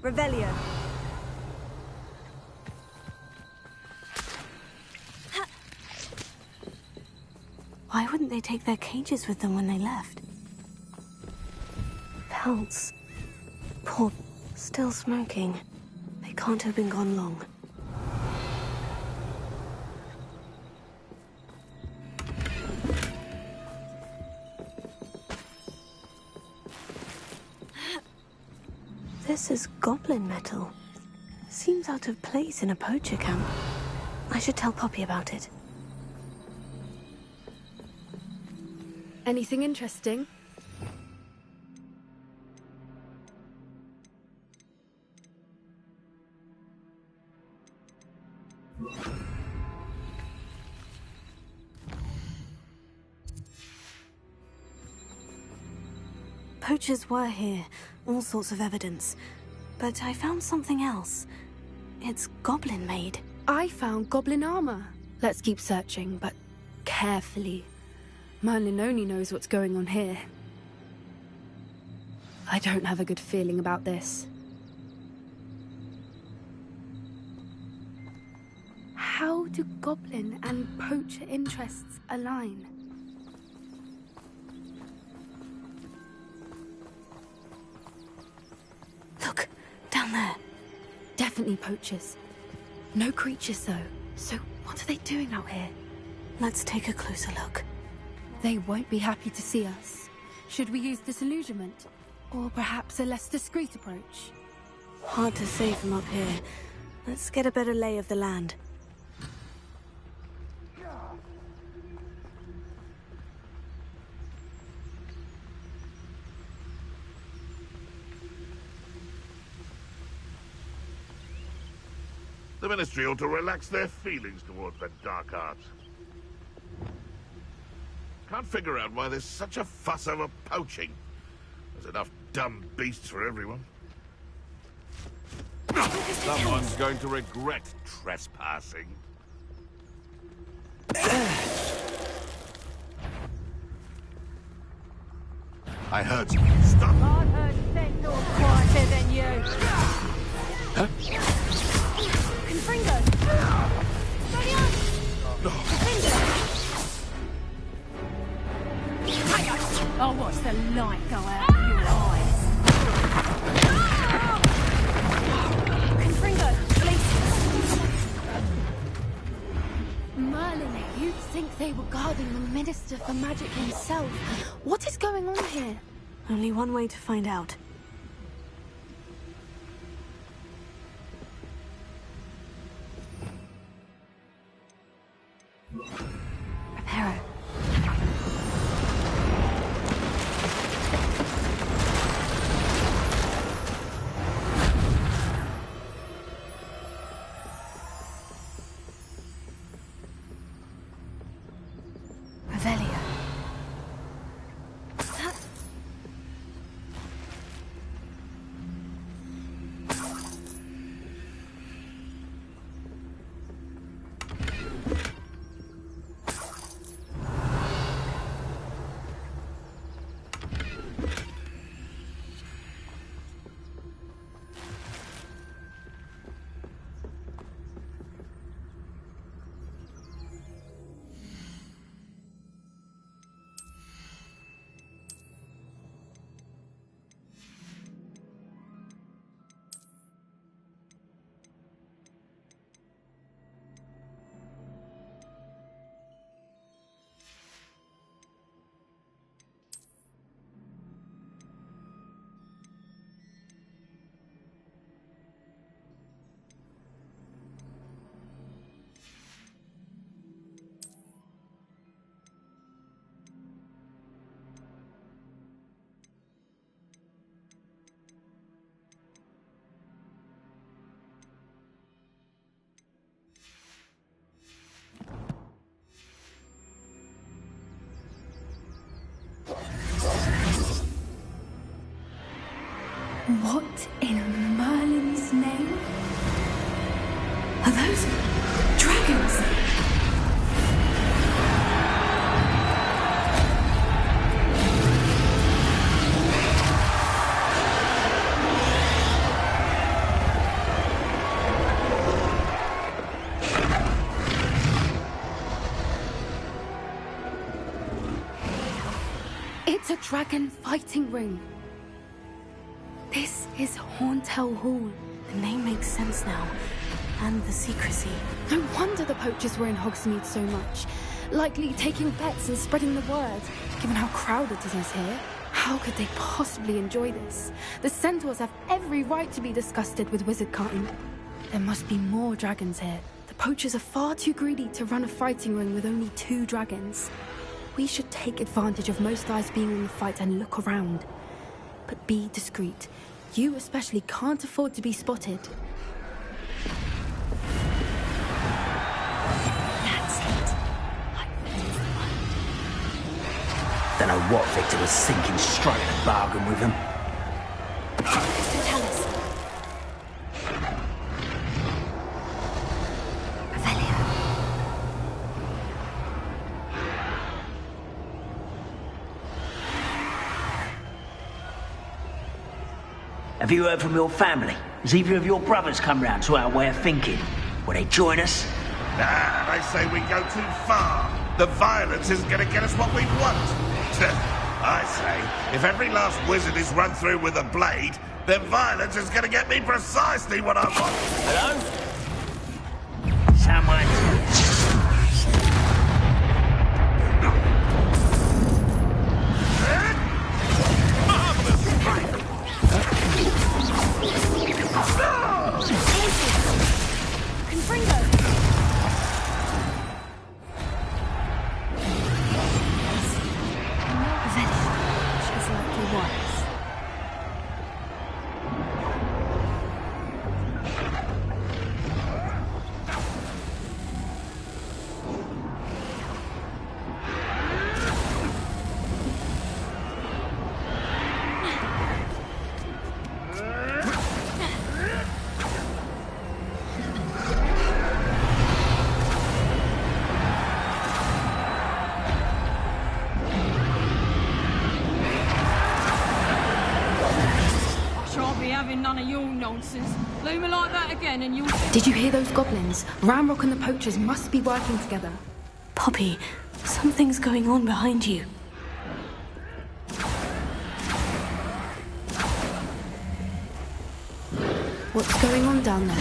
Revelio. Why wouldn't they take their cages with them when they left? Pelts. Poor... still smoking. They can't have been gone long. This is goblin metal. Seems out of place in a poacher camp. I should tell Poppy about it. Anything interesting? Poachers were here, all sorts of evidence. But I found something else. It's goblin-made. I found goblin armor. Let's keep searching, but carefully. Merlin only knows what's going on here. I don't have a good feeling about this. How do goblin and poacher interests align? Look, down there. Definitely poachers. No creatures, though. So what are they doing out here? Let's take a closer look. They won't be happy to see us. Should we use disillusionment? Or perhaps a less discreet approach? Hard to say from up here. Let's get a better lay of the land. The Ministry ought to relax their feelings towards the dark arts. Can't figure out why there's such a fuss over poaching. There's enough dumb beasts for everyone. Someone's going to regret trespassing. I heard something. Stop! I've heard Centaur quieter than you. Huh? Confringo! Ready on! I'll watch the light go out of your eyes. Confringo, please. Merlin, you'd think they were guarding the Minister for Magic himself. What is going on here? Only one way to find out. Reparo. Revelio. What in Merlin's name? Are those dragons? It's a dragon fighting ring. This is Horntail Hall. The name makes sense now. And the secrecy. No wonder the poachers were in Hogsmeade so much. Likely taking bets and spreading the word. Given how crowded it is here, how could they possibly enjoy this? The centaurs have every right to be disgusted with wizard kind. There must be more dragons here. The poachers are far too greedy to run a fighting ring with only 2 dragons. We should take advantage of most eyes being in the fight and look around. But be discreet. You especially can't afford to be spotted. That's it. Don't know what Victor was thinking, striking a bargain with him. Tell us. Revelio. Have you heard from your family? Has either of your brothers come round to our way of thinking? Will they join us? Nah, they say we go too far. The violence isn't going to get us what we want. I say, if every last wizard is run through with a blade, then violence is going to get me precisely what I want. Hello? Someone... None of your nonsense. Leave me like that again and you'll... Did you hear those goblins? Ramrock and the poachers must be working together. Poppy, something's going on behind you. What's going on down there?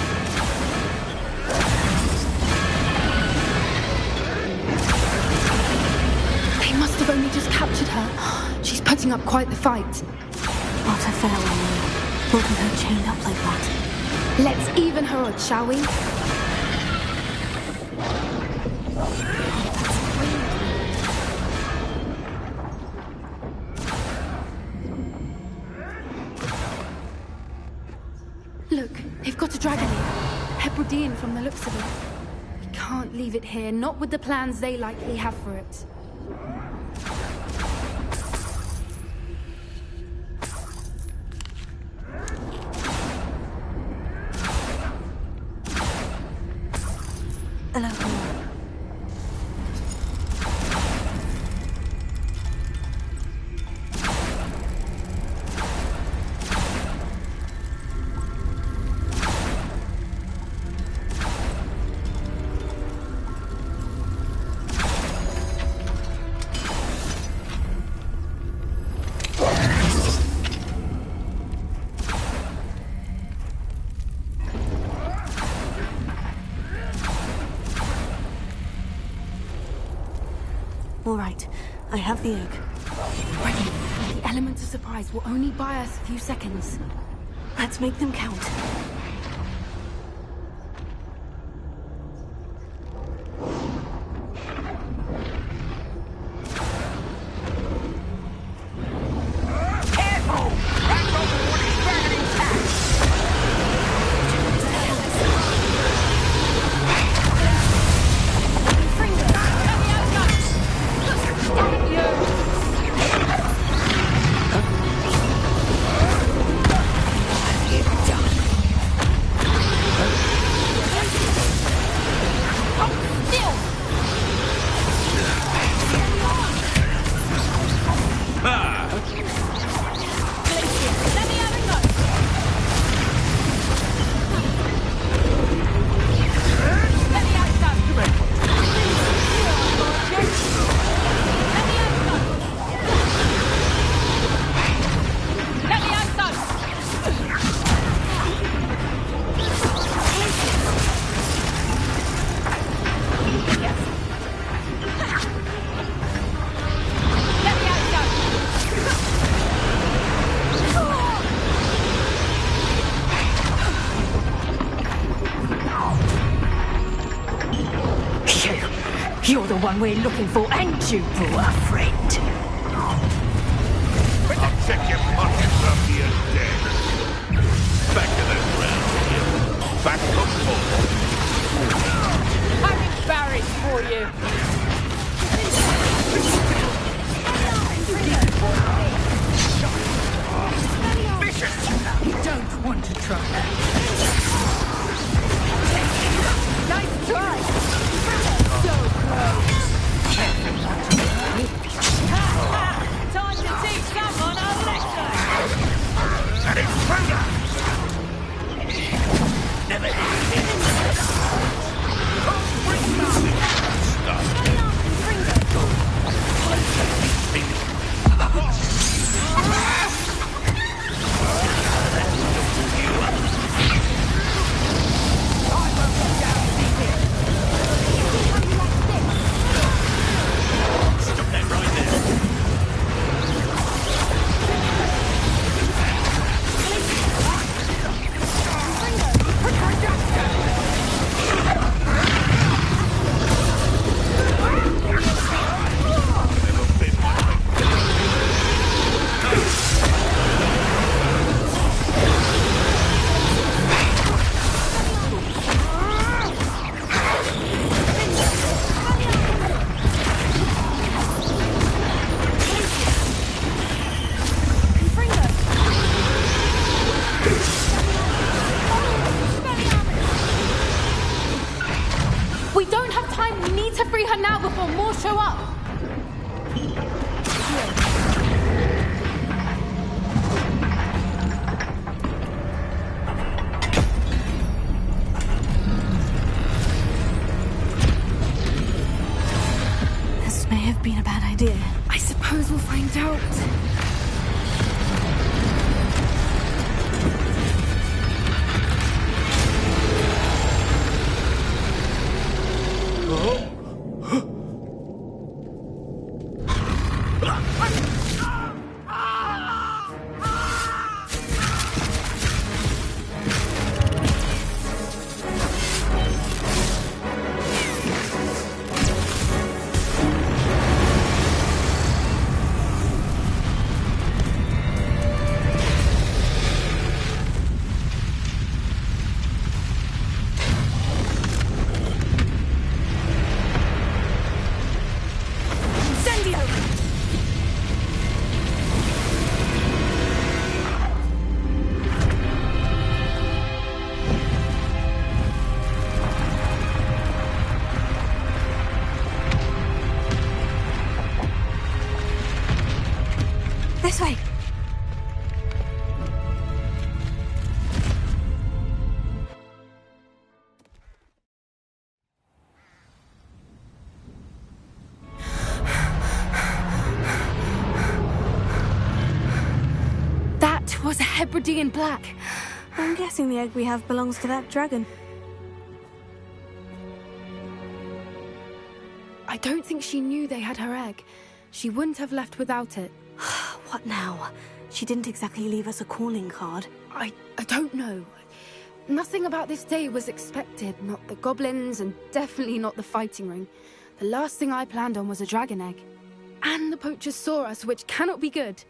They must have only just captured her. She's putting up quite the fight. What a fair one. Holding her chained up like that. Let's even her odds, shall we? Look, they've got a dragon here. Hebridean from the looks of it. We can't leave it here, not with the plans they likely have for it. Hello. All right, I have the egg. Ready. The element of surprise will only buy us a few seconds. Let's make them count. You're the one we're looking for, and you, poor friend. I'll check your pockets after you're dead. Back to the ground here. Back for more. I'm embarrassed for you. You don't want to try that. Nice try. So close. Time to teach someone a lesson. An intruder! Never We don't have time. We need to free her now before more show up. This may have been a bad idea. I suppose we'll find out. This way. That was a Hebridean black. I'm guessing the egg we have belongs to that dragon. I don't think she knew they had her egg. She wouldn't have left without it. What now? She didn't exactly leave us a calling card. I don't know. Nothing about this day was expected. Not the goblins, and definitely not the fighting ring. The last thing I planned on was a dragon egg. And the poachers saw us, which cannot be good.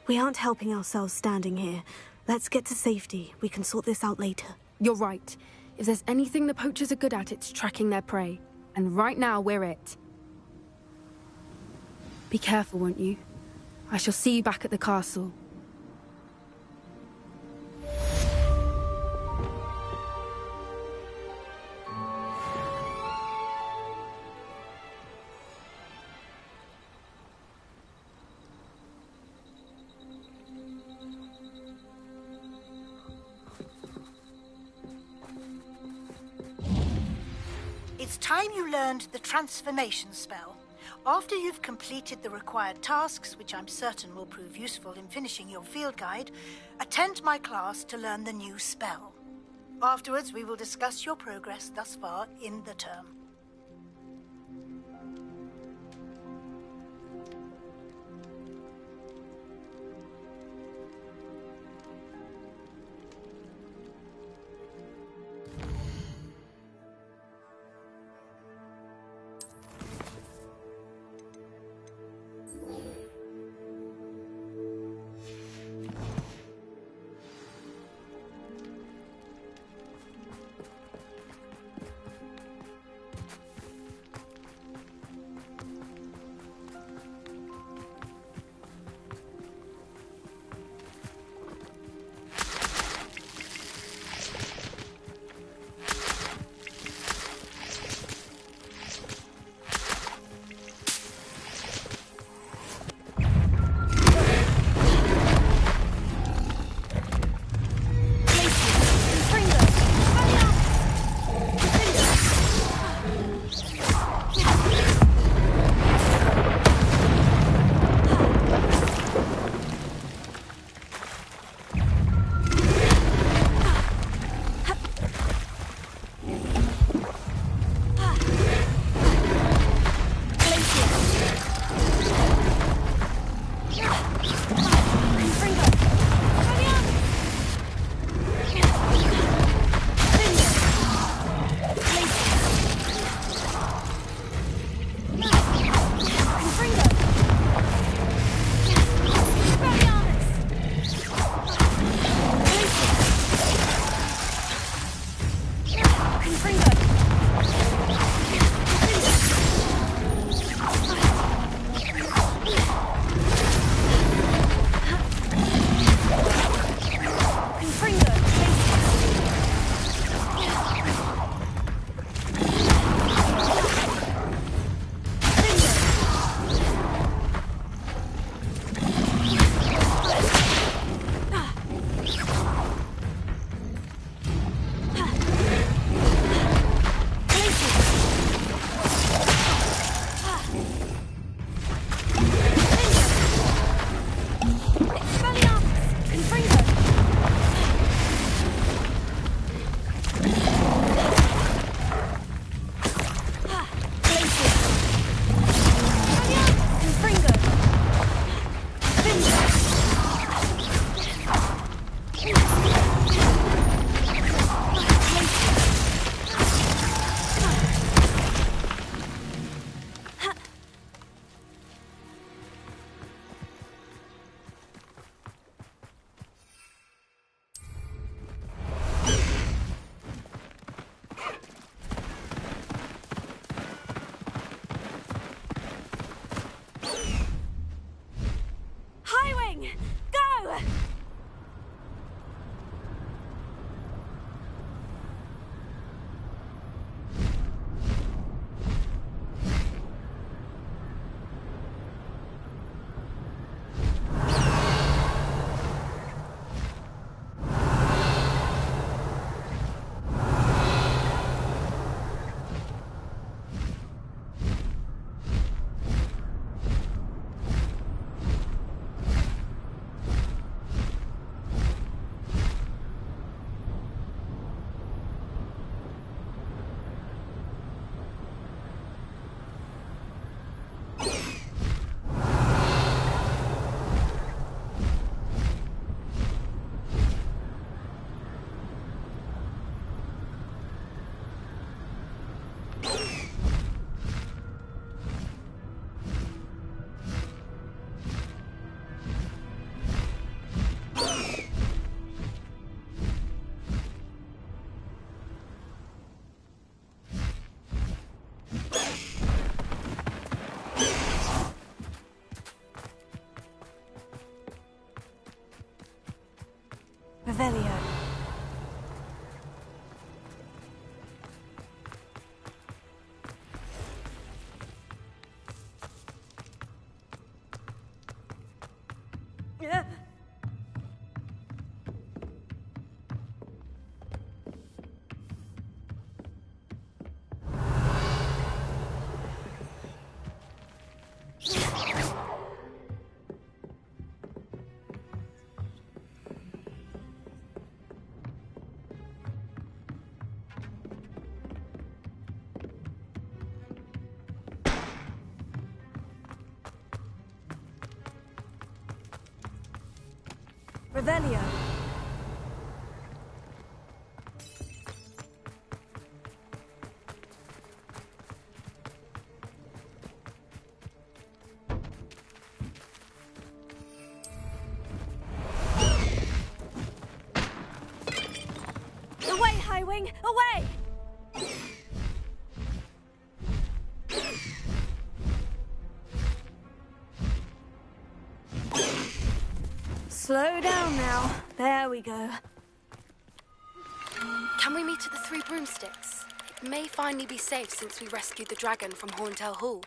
We aren't helping ourselves standing here. Let's get to safety. We can sort this out later. You're right. If there's anything the poachers are good at, it's tracking their prey. And right now, we're it. Be careful, won't you? I shall see you back at the castle. It's time you learned the transformation spell. After you've completed the required tasks, which I'm certain will prove useful in finishing your field guide, attend my class to learn the new spell. Afterwards, we will discuss your progress thus far in the term. Revelio. Yeah. Revelio. Away, Highwing! Away! Slow down now. There we go. Can we meet at the Three Broomsticks? It may finally be safe since we rescued the dragon from Horntail Hall.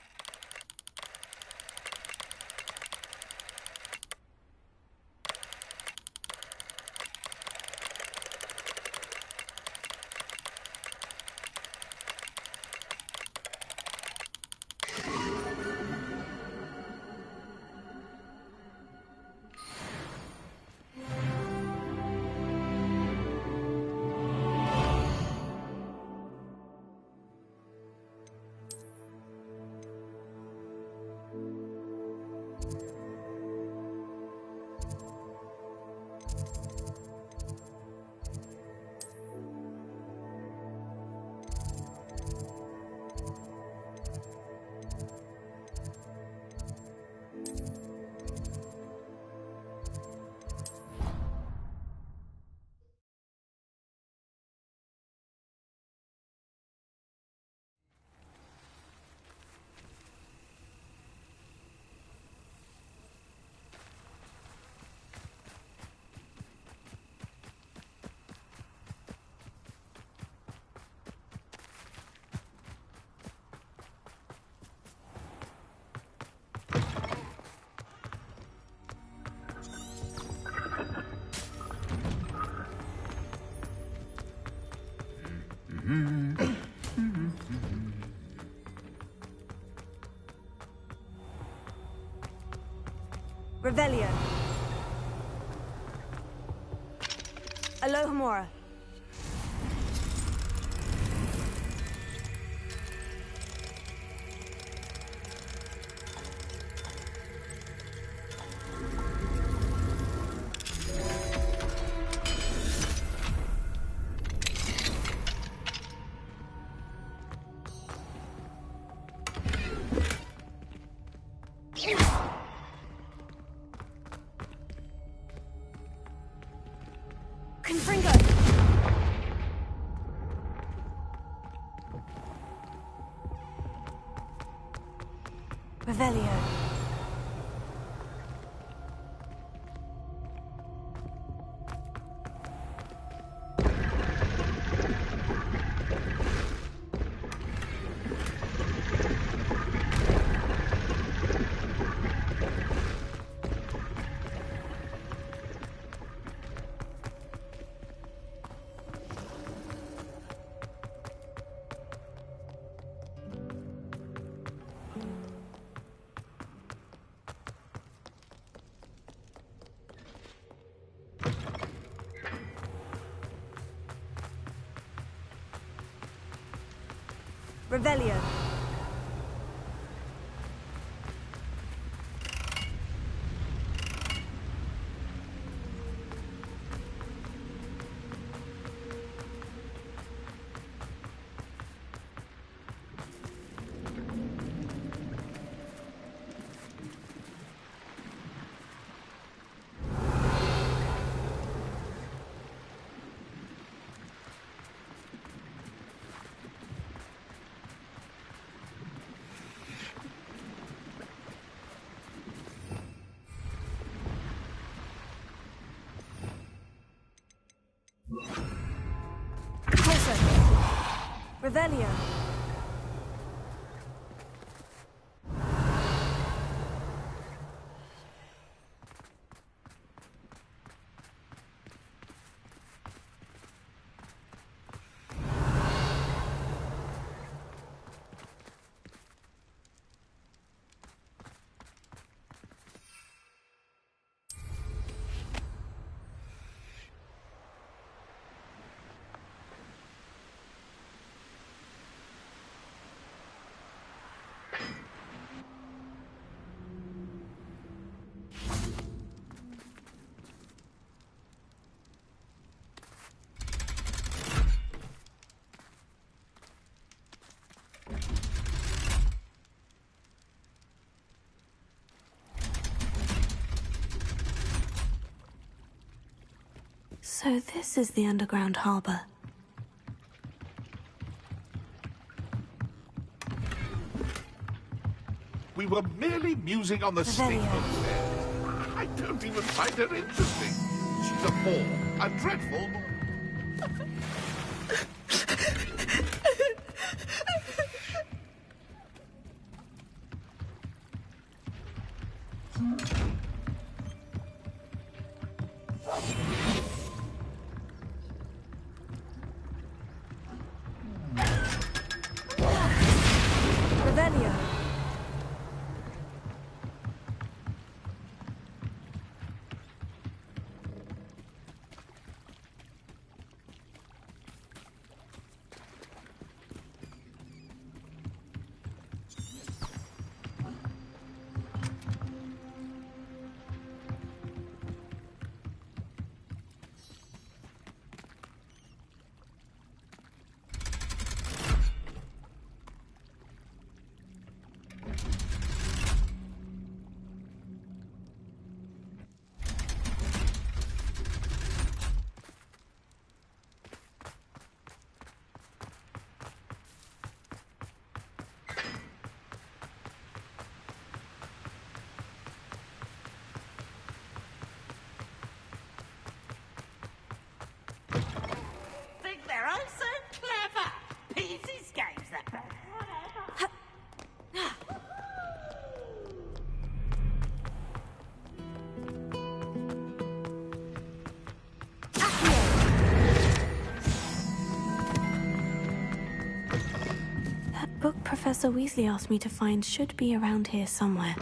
Revelio. Alohomora. Confringo! Revelio. Revelio. Revelio. So this is the underground harbor. We were merely musing on the state of affairs. I don't even find her interesting. She's a bore, a dreadful bore. Revelio. Think they're oh so clever. Pieces games that. That book Professor Weasley asked me to find should be around here somewhere.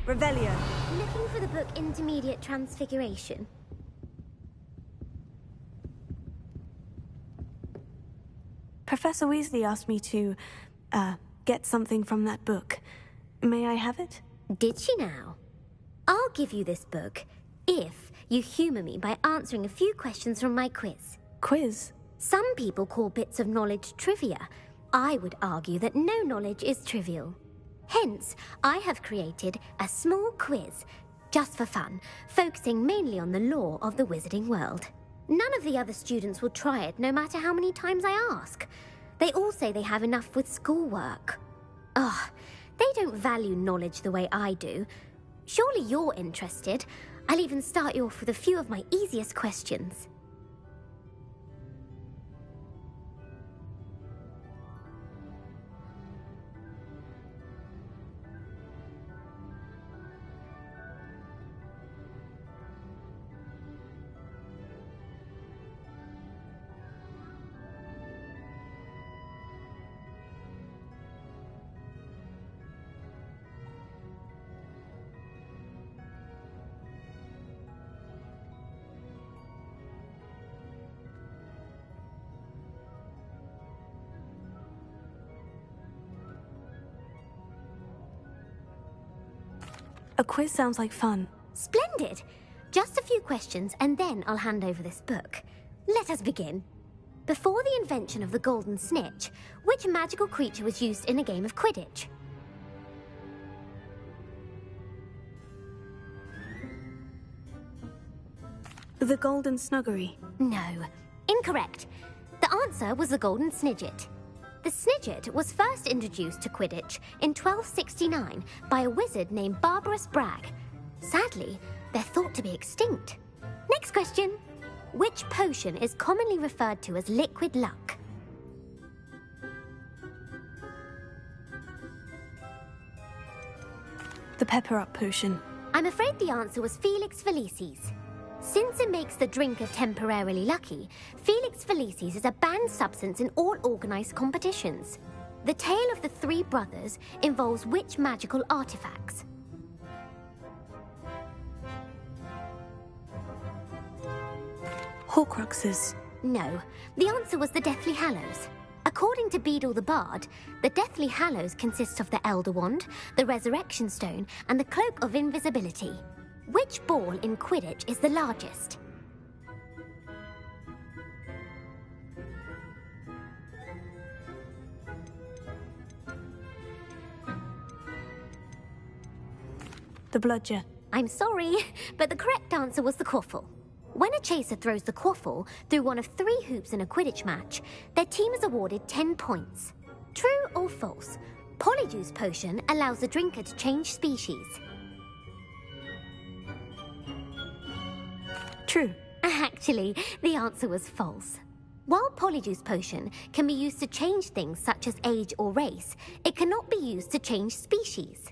Revelio. Looking for the book Intermediate Transfiguration. Professor Weasley asked me to, get something from that book. May I have it? Did she now? I'll give you this book if you humour me by answering a few questions from my quiz. Quiz? Some people call bits of knowledge trivia. I would argue that no knowledge is trivial. Hence, I have created a small quiz, just for fun, focusing mainly on the lore of the wizarding world. None of the other students will try it, no matter how many times I ask. They all say they have enough with schoolwork. Ugh, they don't value knowledge the way I do. Surely you're interested. I'll even start you off with a few of my easiest questions. A quiz sounds like fun. Splendid! Just a few questions and then I'll hand over this book. Let us begin. Before the invention of the golden snitch, which magical creature was used in a game of Quidditch? The golden snuggery. No. Incorrect. The answer was the golden snidget. The snidget was first introduced to Quidditch in 1269 by a wizard named Barbarous Bragg. Sadly, they're thought to be extinct. Next question. Which potion is commonly referred to as liquid luck? The pepper-up potion. I'm afraid the answer was Felix Felicis. Since it makes the drinker temporarily lucky, Felix Felicis is a banned substance in all organised competitions. The tale of the three brothers involves which magical artifacts? Horcruxes. No, the answer was the Deathly Hallows. According to Beadle the Bard, the Deathly Hallows consists of the Elder Wand, the Resurrection Stone, and the Cloak of Invisibility. Which ball in Quidditch is the largest? The bludger. I'm sorry, but the correct answer was the quaffle. When a chaser throws the quaffle through one of 3 hoops in a Quidditch match, their team is awarded 10 points. True or false? Polyjuice Potion allows the drinker to change species. True. Actually, the answer was false. While Polyjuice Potion can be used to change things such as age or race, it cannot be used to change species.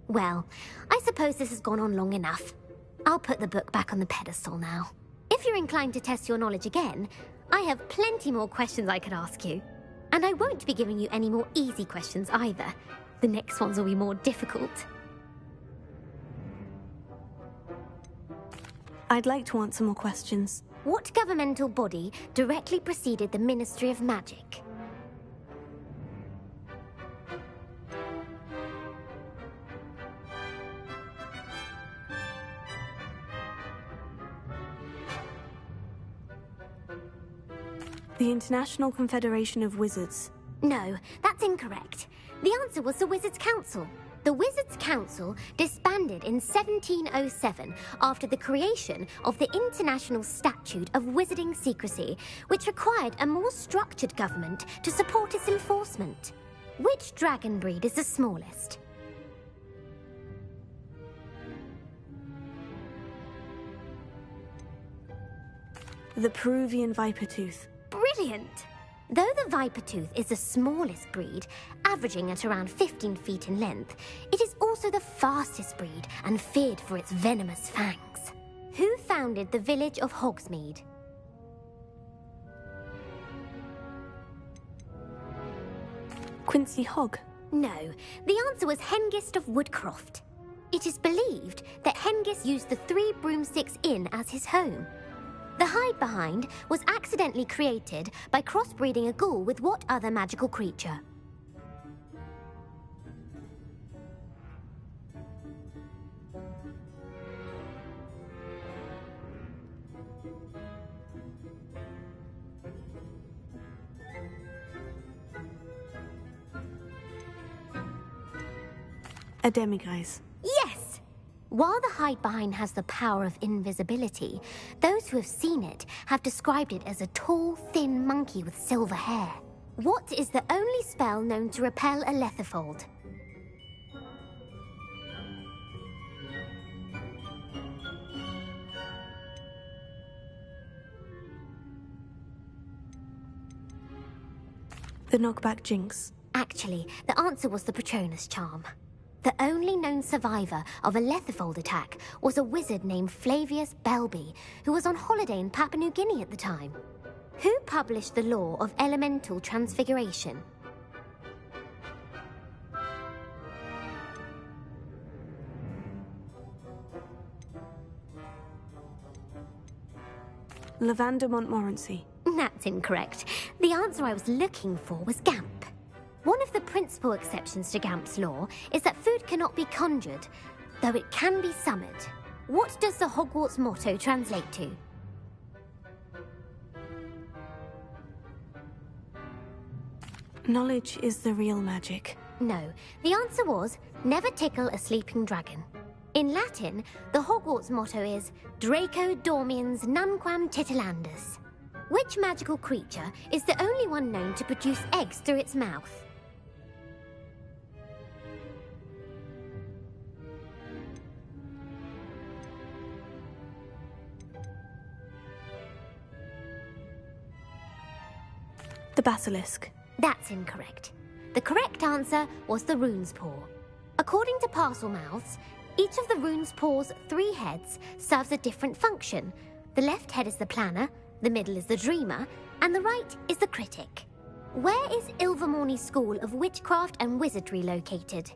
Well, I suppose this has gone on long enough. I'll put the book back on the pedestal now. If you're inclined to test your knowledge again, I have plenty more questions I could ask you. And I won't be giving you any more easy questions either. The next ones will be more difficult. I'd like to answer more questions. What governmental body directly preceded the Ministry of Magic? The International Confederation of Wizards. No, that's incorrect. The answer was the Wizards' Council. The Wizards' Council disbanded in 1707 after the creation of the International Statute of Wizarding Secrecy, which required a more structured government to support its enforcement. Which dragon breed is the smallest? The Peruvian viper tooth. Brilliant! Though the viper tooth is the smallest breed, averaging at around 15 feet in length, it is also the fastest breed and feared for its venomous fangs. Who founded the village of Hogsmeade? Quincy Hogg. No, the answer was Hengist of Woodcroft. It is believed that Hengist used the 3 Broomsticks Inn as his home. The hide-behind was accidentally created by crossbreeding a ghoul with what other magical creature? A demiguise. Yes! While the hide-behind has the power of invisibility, those who have seen it have described it as a tall, thin monkey with silver hair. What is the only spell known to repel a lethifold? The knockback jinx. Actually, the answer was the Patronus charm. The only known survivor of a lethifold attack was a wizard named Flavius Belby, who was on holiday in Papua New Guinea at the time. Who published the law of elemental transfiguration? Lavender Montmorency. That's incorrect. The answer I was looking for was Gamp. One of the principal exceptions to Gamp's law is that food cannot be conjured, though it can be summoned. What does the Hogwarts motto translate to? Knowledge is the real magic. No, the answer was never tickle a sleeping dragon. In Latin, the Hogwarts motto is Draco dormiens nunquam titilandus. Which magical creature is the only one known to produce eggs through its mouth? The basilisk. That's incorrect. The correct answer was the rune's paw. According to Parselmouths, each of the rune's paw's 3 heads serves a different function. The left head is the planner, the middle is the dreamer, and the right is the critic. Where is Ilvermorny School of Witchcraft and Wizardry located?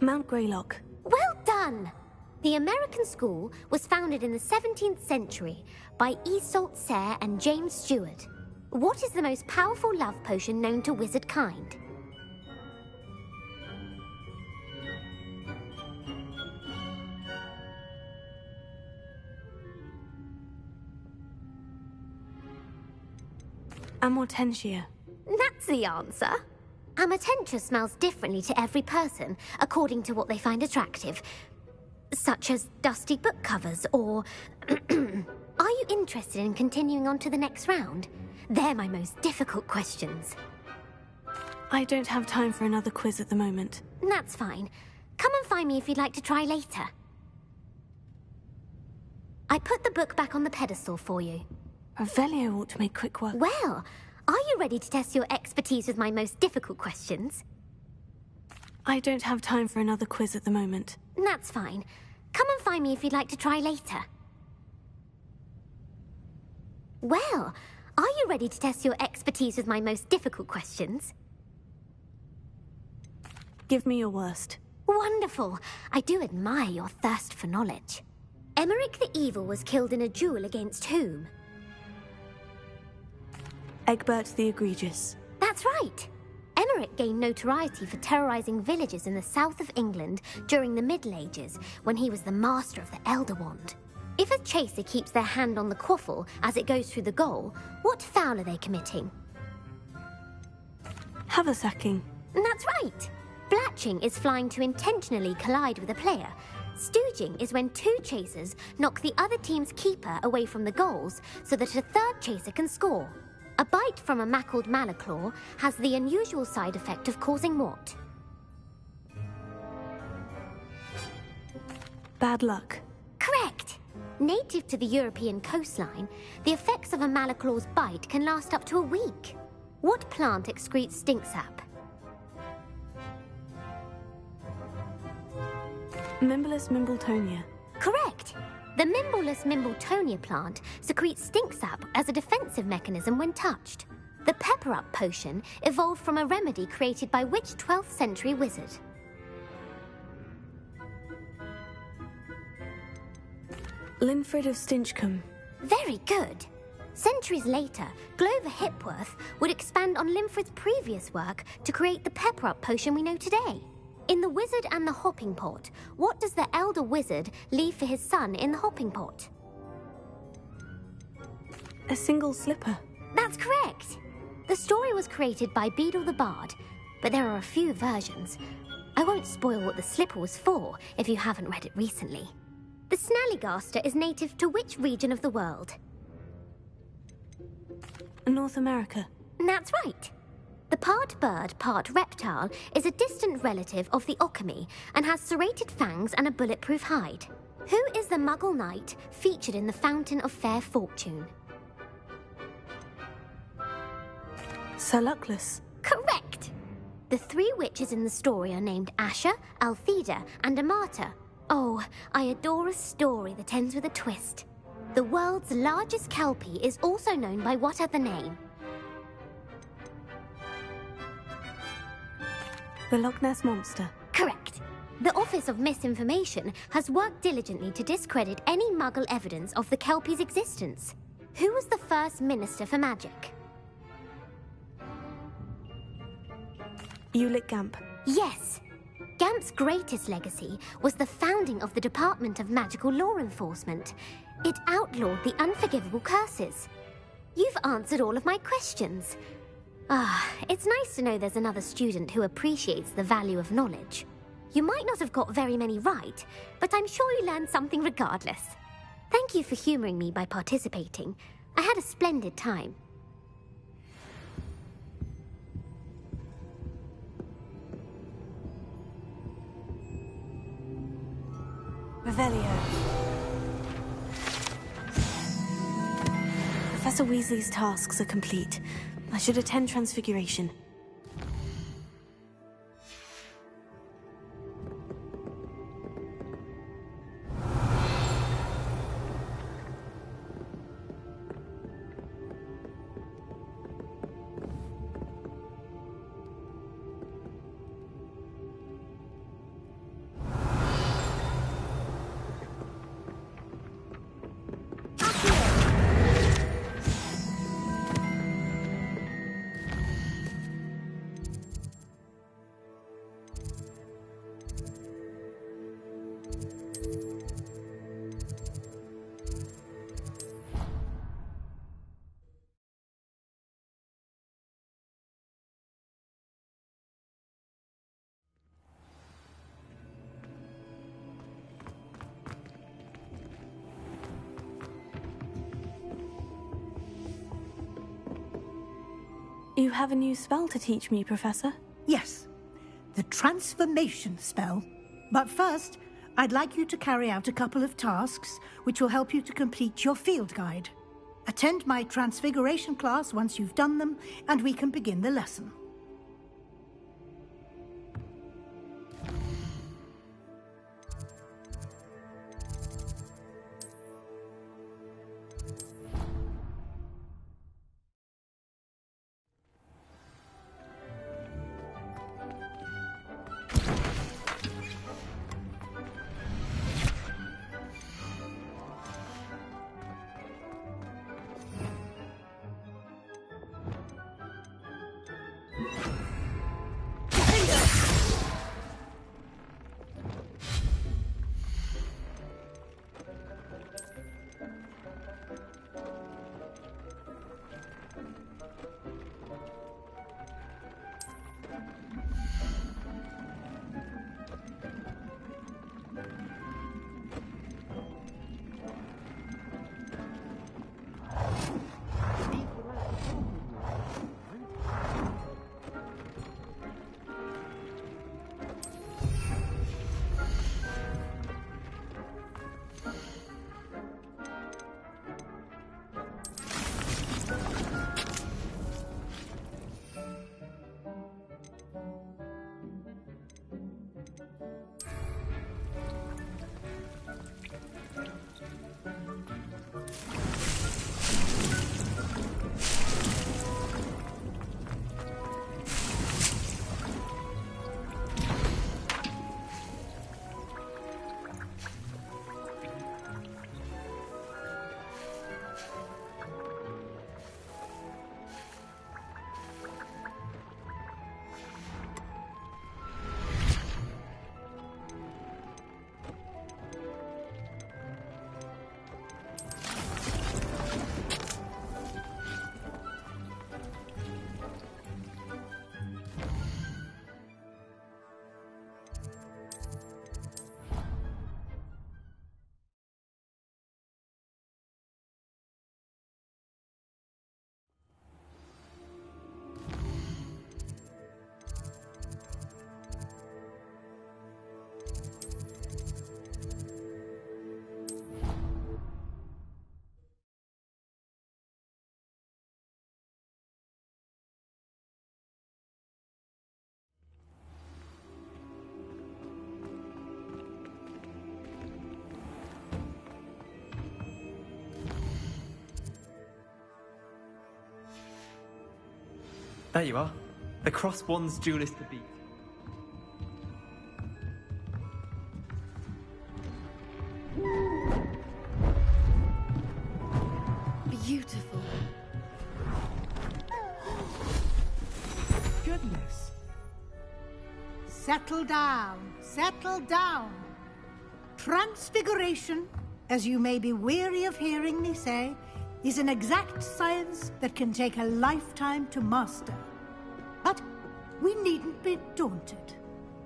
Mount Greylock. Well done! The American school was founded in the 17th century by Iseult Sayre and James Stewart. What is the most powerful love potion known to wizard kind? Amortentia. That's the answer. Amortentia smells differently to every person, according to what they find attractive. Such as dusty book covers, or... Are you interested in continuing on to the next round? They're my most difficult questions. I don't have time for another quiz at the moment. That's fine. Come and find me if you'd like to try later. I put the book back on the pedestal for you. Revelio ought to make quick work. Well, are you ready to test your expertise with my most difficult questions? I don't have time for another quiz at the moment. That's fine. Come and find me if you'd like to try later. Well, are you ready to test your expertise with my most difficult questions? Give me your worst. Wonderful. I do admire your thirst for knowledge. Emmerich the Evil was killed in a duel against whom? Egbert the Egregious. That's right. Emmerich gained notoriety for terrorizing villages in the south of England during the Middle Ages, when he was the master of the Elder Wand. If a chaser keeps their hand on the quaffle as it goes through the goal, what foul are they committing? Haversacking. That's right. Blatching is flying to intentionally collide with a player. Stooging is when 2 chasers knock the other team's keeper away from the goals so that a third chaser can score. A bite from a mackled malaclaw has the unusual side effect of causing what? Bad luck. Correct! Native to the European coastline, the effects of a malaclaw's bite can last up to a week. What plant excretes stink sap? Mimblus Mimbletonia. Correct! The Mimblus Mimbletonia plant secretes stink sap as a defensive mechanism when touched. The pepper-up potion evolved from a remedy created by which 12th century wizard? Linfred of Stinchcombe. Very good. Centuries later, Glover Hipworth would expand on Linfred's previous work to create the pepper-up potion we know today. In The Wizard and the Hopping Pot, what does the elder wizard leave for his son in the hopping pot? A single slipper. That's correct. The story was created by Beadle the Bard, but there are a few versions. I won't spoil what the slipper was for if you haven't read it recently. The Snallygaster is native to which region of the world? North America. That's right. The part bird, part reptile is a distant relative of the Occamy and has serrated fangs and a bulletproof hide. Who is the Muggle knight featured in the Fountain of Fair Fortune? Sir Luckless. Correct! The 3 witches in the story are named Asher, Altheda, and Amata. Oh, I adore a story that ends with a twist. The world's largest kelpie is also known by what other name? The Loch Ness Monster? Correct. The Office of Misinformation has worked diligently to discredit any Muggle evidence of the Kelpie's existence. Who was the first Minister for Magic? Ulick Gamp. Yes. Gamp's greatest legacy was the founding of the Department of Magical Law Enforcement. It outlawed the unforgivable curses. You've answered all of my questions. It's nice to know there's another student who appreciates the value of knowledge. You might not have got very many right, but I'm sure you learned something regardless. Thank you for humoring me by participating. I had a splendid time. Revelio. Professor Weasley's tasks are complete. I should attend Transfiguration. You have a new spell to teach me, Professor? Yes, the transformation spell. But first, I'd like you to carry out a couple of tasks which will help you to complete your field guide. Attend my transfiguration class once you've done them, and we can begin the lesson. There you are. The Cross Wands duelist to beat. settle down. Settle down. Transfiguration, as you may be weary of hearing me say, is an exact science that can take a lifetime to master. But we needn't be daunted.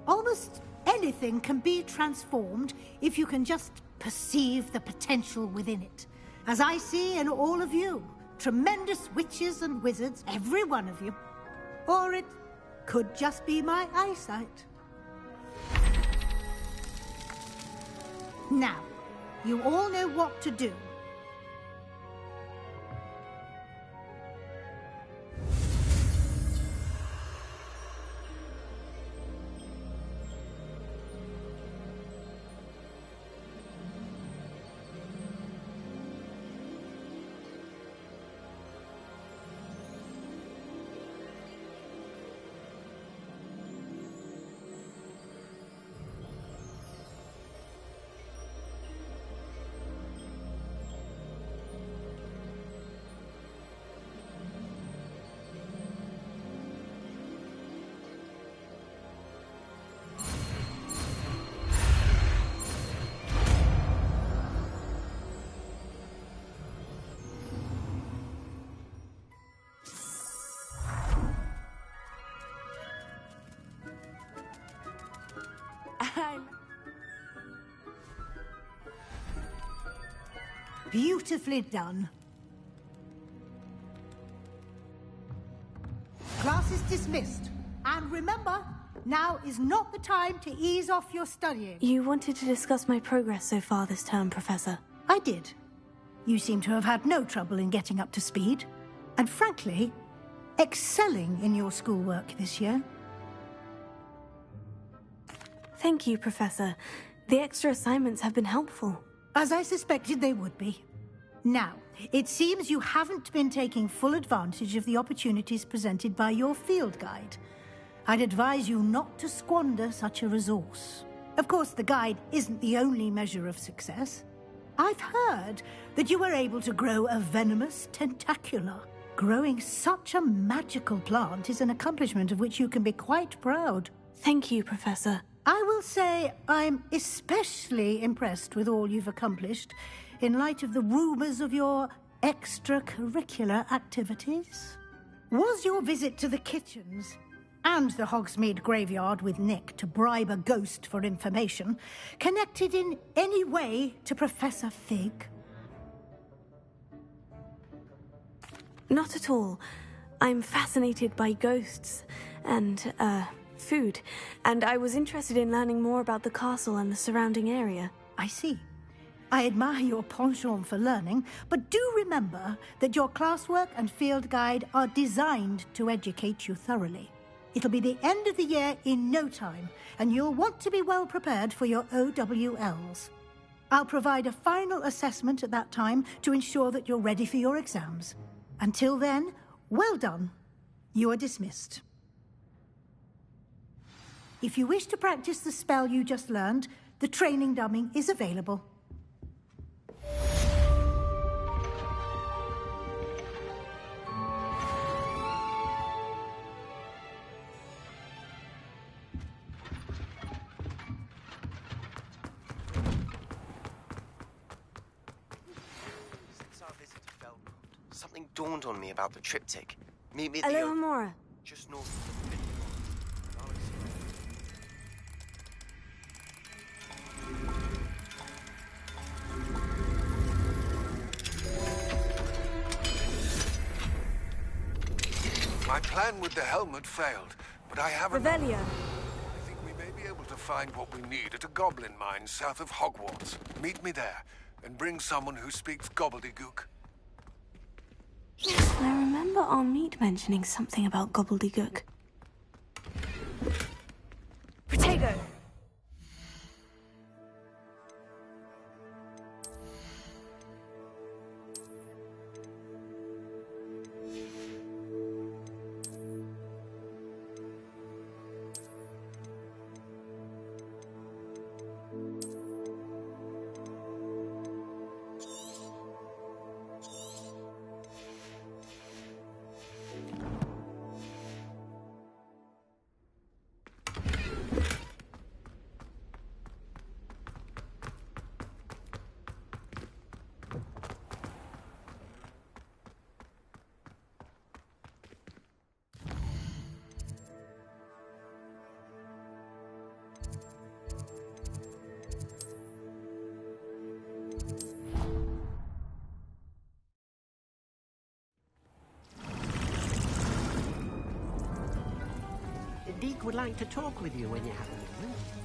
Almost anything can be transformed if you can just perceive the potential within it. As I see in all of you, tremendous witches and wizards, every one of you. Or it could just be my eyesight. Now, you all know what to do. Beautifully done. Class is dismissed. And remember, now is not the time to ease off your studying. You wanted to discuss my progress so far this term, Professor. I did. You seem to have had no trouble in getting up to speed. And frankly, excelling in your schoolwork this year. Thank you, Professor. The extra assignments have been helpful. As I suspected they would be. Now, it seems you haven't been taking full advantage of the opportunities presented by your field guide. I'd advise you not to squander such a resource. Of course, the guide isn't the only measure of success. I've heard that you were able to grow a venomous tentacula. Growing such a magical plant is an accomplishment of which you can be quite proud. Thank you, Professor. I will say I'm especially impressed with all you've accomplished in light of the rumors of your extracurricular activities. Was your visit to the kitchens and the Hogsmeade graveyard with Nick to bribe a ghost for information connected in any way to Professor Fig? Not at all. I'm fascinated by ghosts and, food, and I was interested in learning more about the castle and the surrounding area. I see. I admire your penchant for learning, but do remember that your classwork and field guide are designed to educate you thoroughly. It'll be the end of the year in no time, and you'll want to be well prepared for your OWLs. I'll provide a final assessment at that time to ensure that you're ready for your exams. Until then, well done. You are dismissed. If you wish to practice the spell you just learned, the training dummy is available. Since our visit to Felmont, something dawned on me about the triptych. Meet me at Hello, Hamora. Just north of the My plan with the helmet failed, but I have Revelio. I think we may be able to find what we need at a goblin mine south of Hogwarts. Meet me there, and bring someone who speaks gobbledygook. I remember our meet mentioning something about gobbledygook. Protego! Deek would like to talk with you when you have a moment.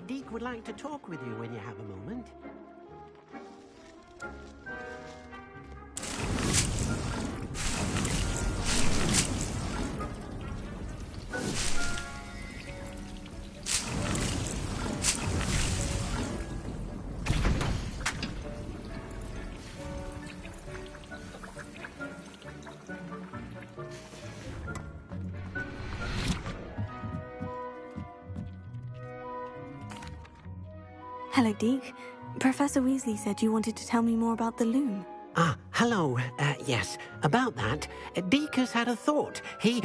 Deke would like to talk with you when you have a moment. Hello, Deke. Professor Weasley said you wanted to tell me more about the loom. Ah, hello. Yes, about that. Deke has had a thought. He...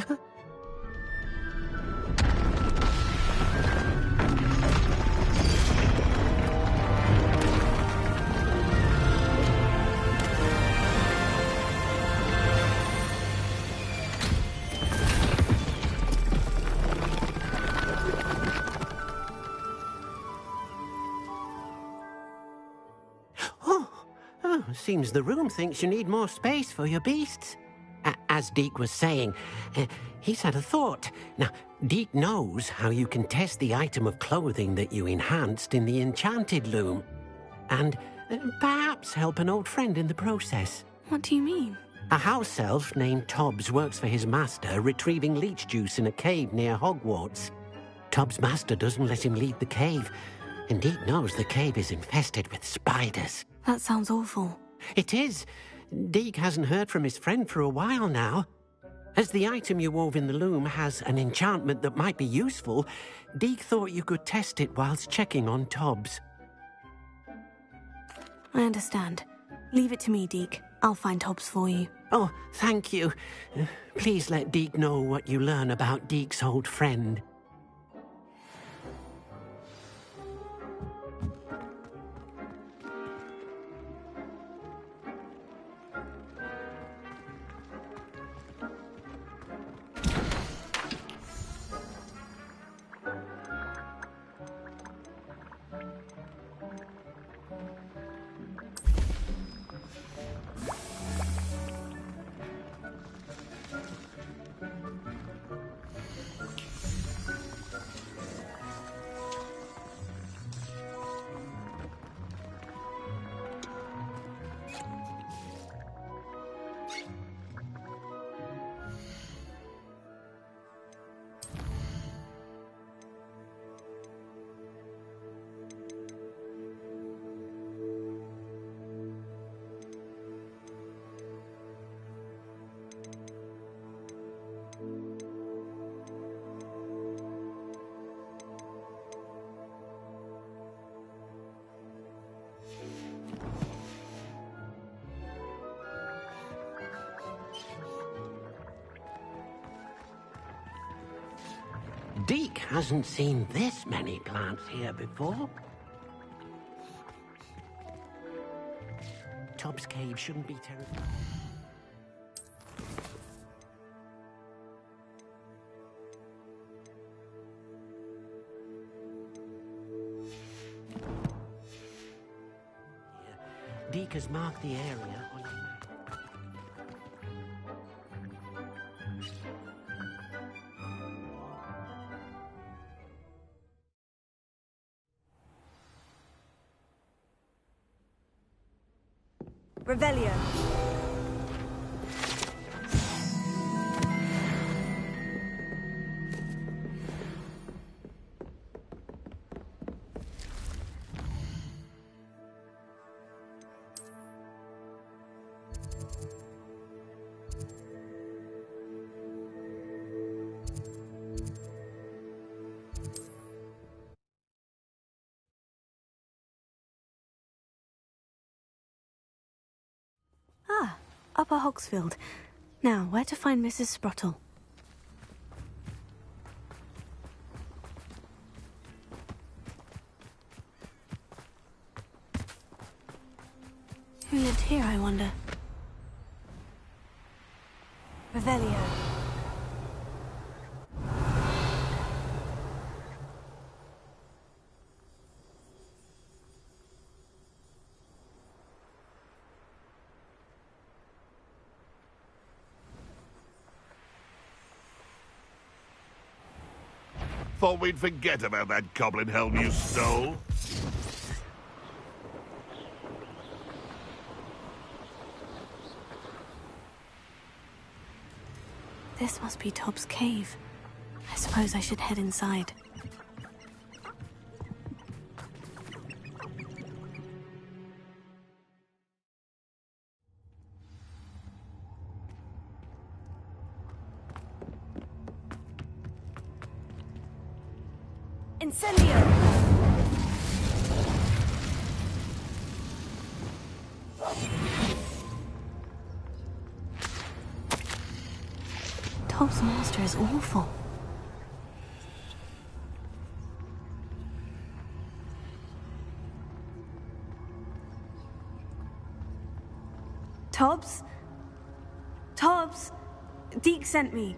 Seems the room thinks you need more space for your beasts. As Deke was saying, he's had a thought. Now, Deke knows how you can test the item of clothing that you enhanced in the enchanted loom. And perhaps help an old friend in the process. What do you mean? A house elf named Tobbs works for his master, retrieving leech juice in a cave near Hogwarts. Tobbs' master doesn't let him leave the cave, and Deke knows the cave is infested with spiders. That sounds awful. It is. Deke hasn't heard from his friend for a while now. As the item you wove in the loom has an enchantment that might be useful, Deke thought you could test it whilst checking on Tobbs. I understand. Leave it to me, Deke. I'll find Tobbs for you. Oh, thank you. Please let Deke know what you learn about Deke's old friend. Deke hasn't seen this many plants here before. Tobbs' cave shouldn't be terrible. Deke has marked the area on your map. Revelio. Ah, Upper Hogsfield. Now, where to find Mrs. Sprottle? Who lived here, I wonder? Revelio. Thought we'd forget about that goblin helm you stole. This must be Tob's cave. I suppose I should head inside. Incendio! Tob's master is awful. Tobbs? Tobbs? Deke sent me.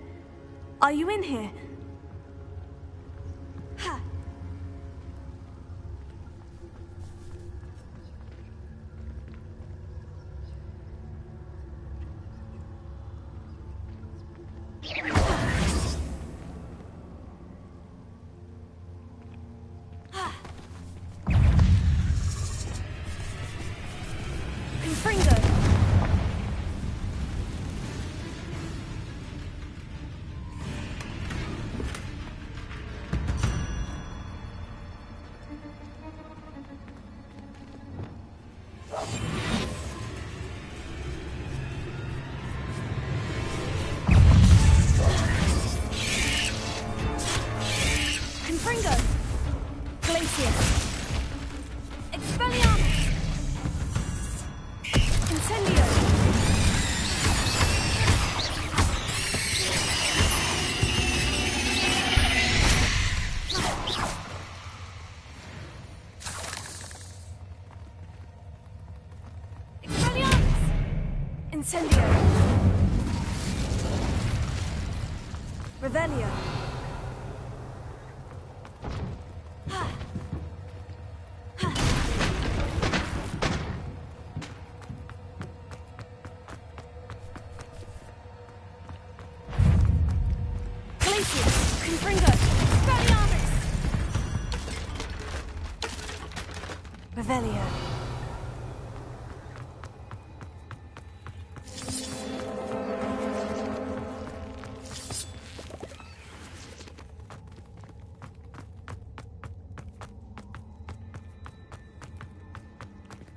Are you in here? Ha! Confringo! Confringo! Glacier! Expelliarmus! Incendio! Expelliarmus! Incendio! Revelio! Confringo! Expelliarmus! Revelio.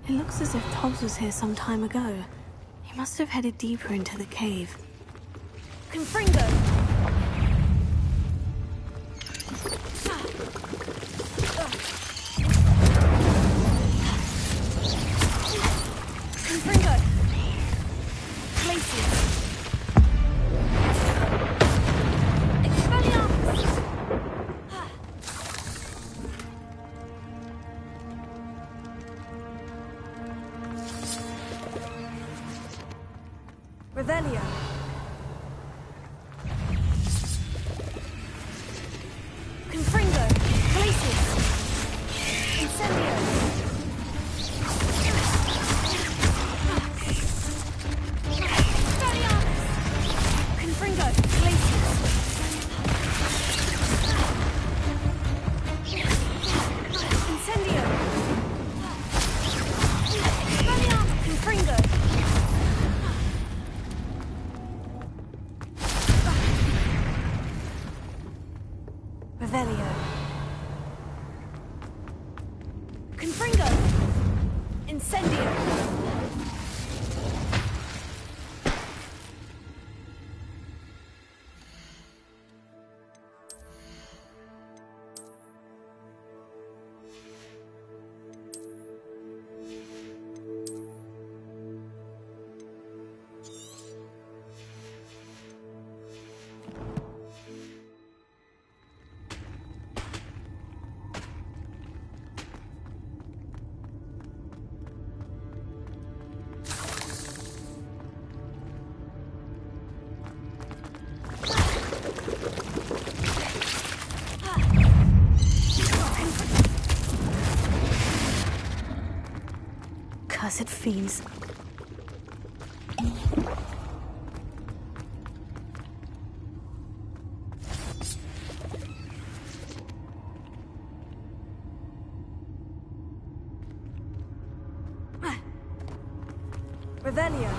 It looks as if Tobbs was here some time ago. He must have headed deeper into the cave. Confringo! Confringo! Glacier! Expelliarmus! Revelio! Confringo! Glacier! Incendio! Confringo! Glacier! Incendio! Expelliarmus! Confringo! Revelio. Confringo! Incendio! Cursed fiends. Revelio.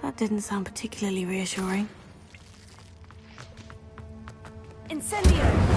That didn't sound particularly reassuring. Incendio!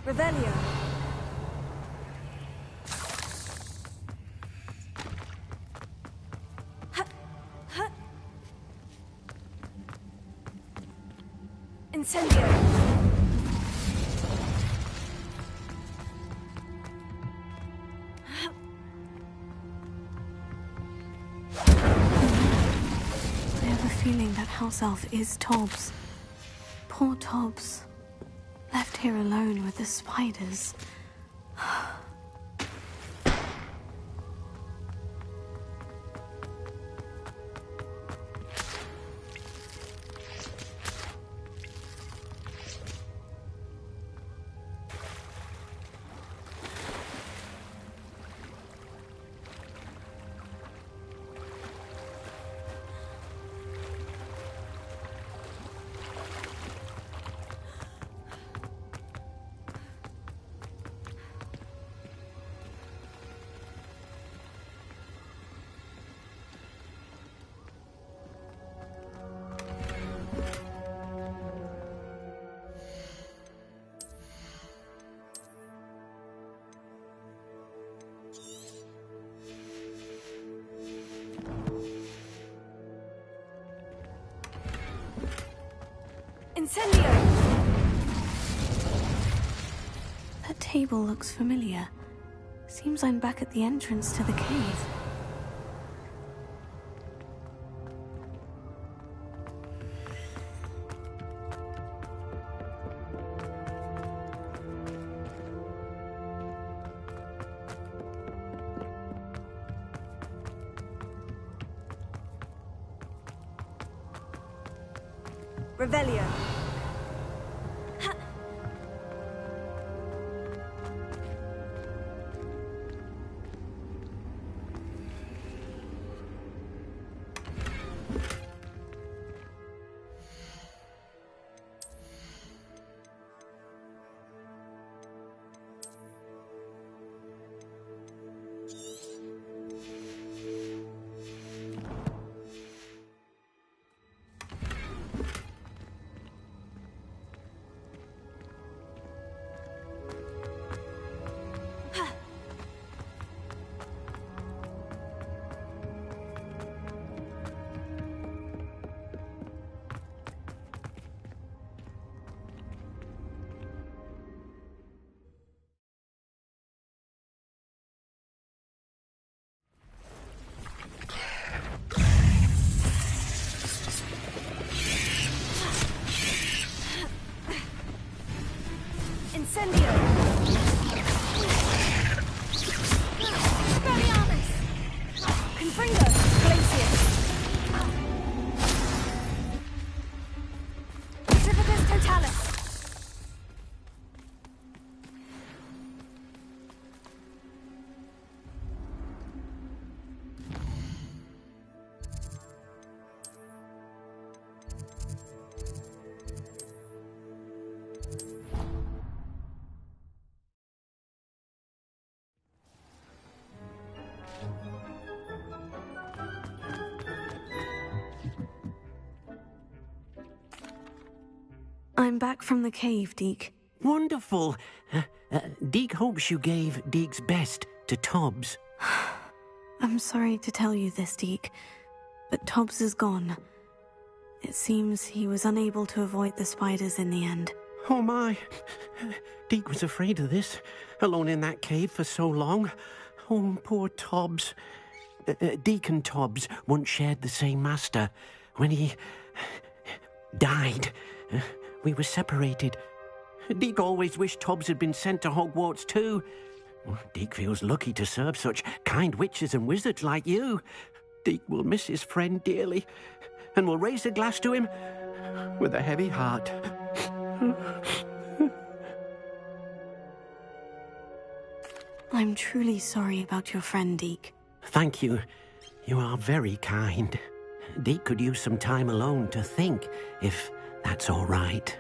Revelio. Incendio. I have a feeling that house elf is Tobbs. Poor Tobbs. Left here alone with the spiders. Incendio! That table looks familiar. Seems I'm back at the entrance to the cave. Revelio. Incendio! Expelliarmus! Confringo! Glacius! Petrificus Totalis! I'm back from the cave, Deke. Wonderful. Deke hopes you gave Deke's best to Tobbs. I'm sorry to tell you this, Deke, but Tobbs is gone. It seems he was unable to avoid the spiders in the end. Oh my. Deke was afraid of this, alone in that cave for so long. Oh, poor Tobbs. Deke and Tobbs once shared the same master. When he died, we were separated. Deke always wished Tobbs had been sent to Hogwarts too. Deke feels lucky to serve such kind witches and wizards like you. Deke will miss his friend dearly, and will raise a glass to him with a heavy heart. I'm truly sorry about your friend, Deke. Thank you. You are very kind. Deke could use some time alone to think, if that's all right.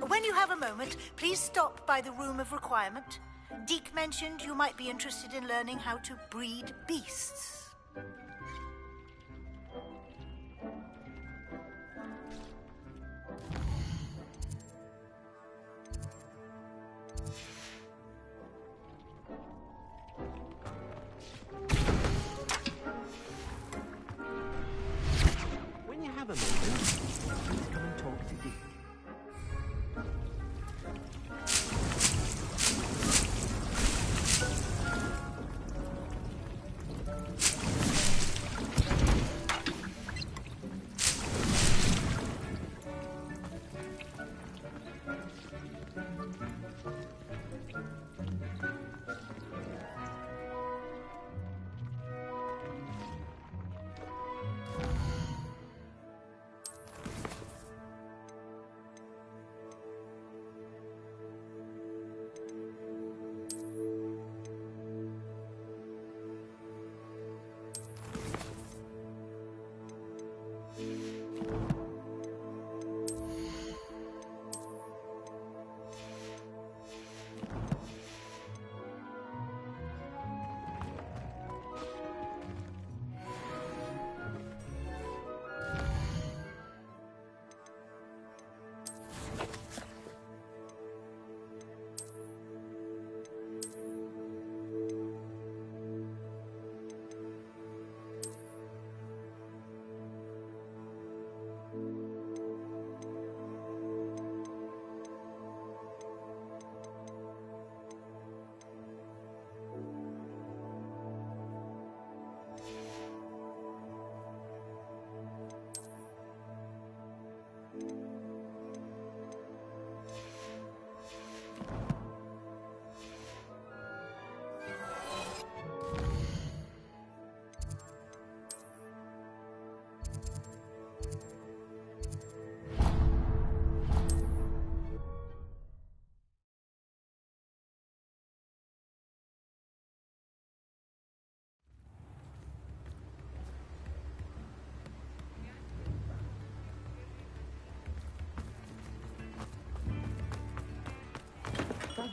When you have a moment, please stop by the Room of Requirement. Deke mentioned you might be interested in learning how to breed beasts. When you have a moment, come and talk to Deke.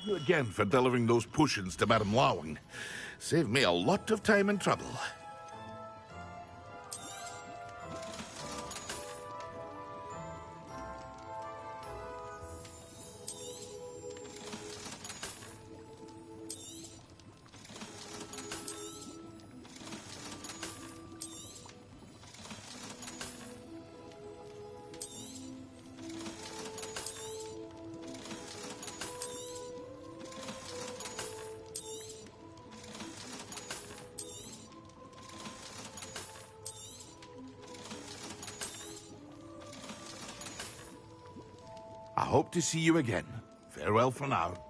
you again for delivering those potions to Madame Lawing. Saved me a lot of time and trouble. I hope to see you again. Farewell for now.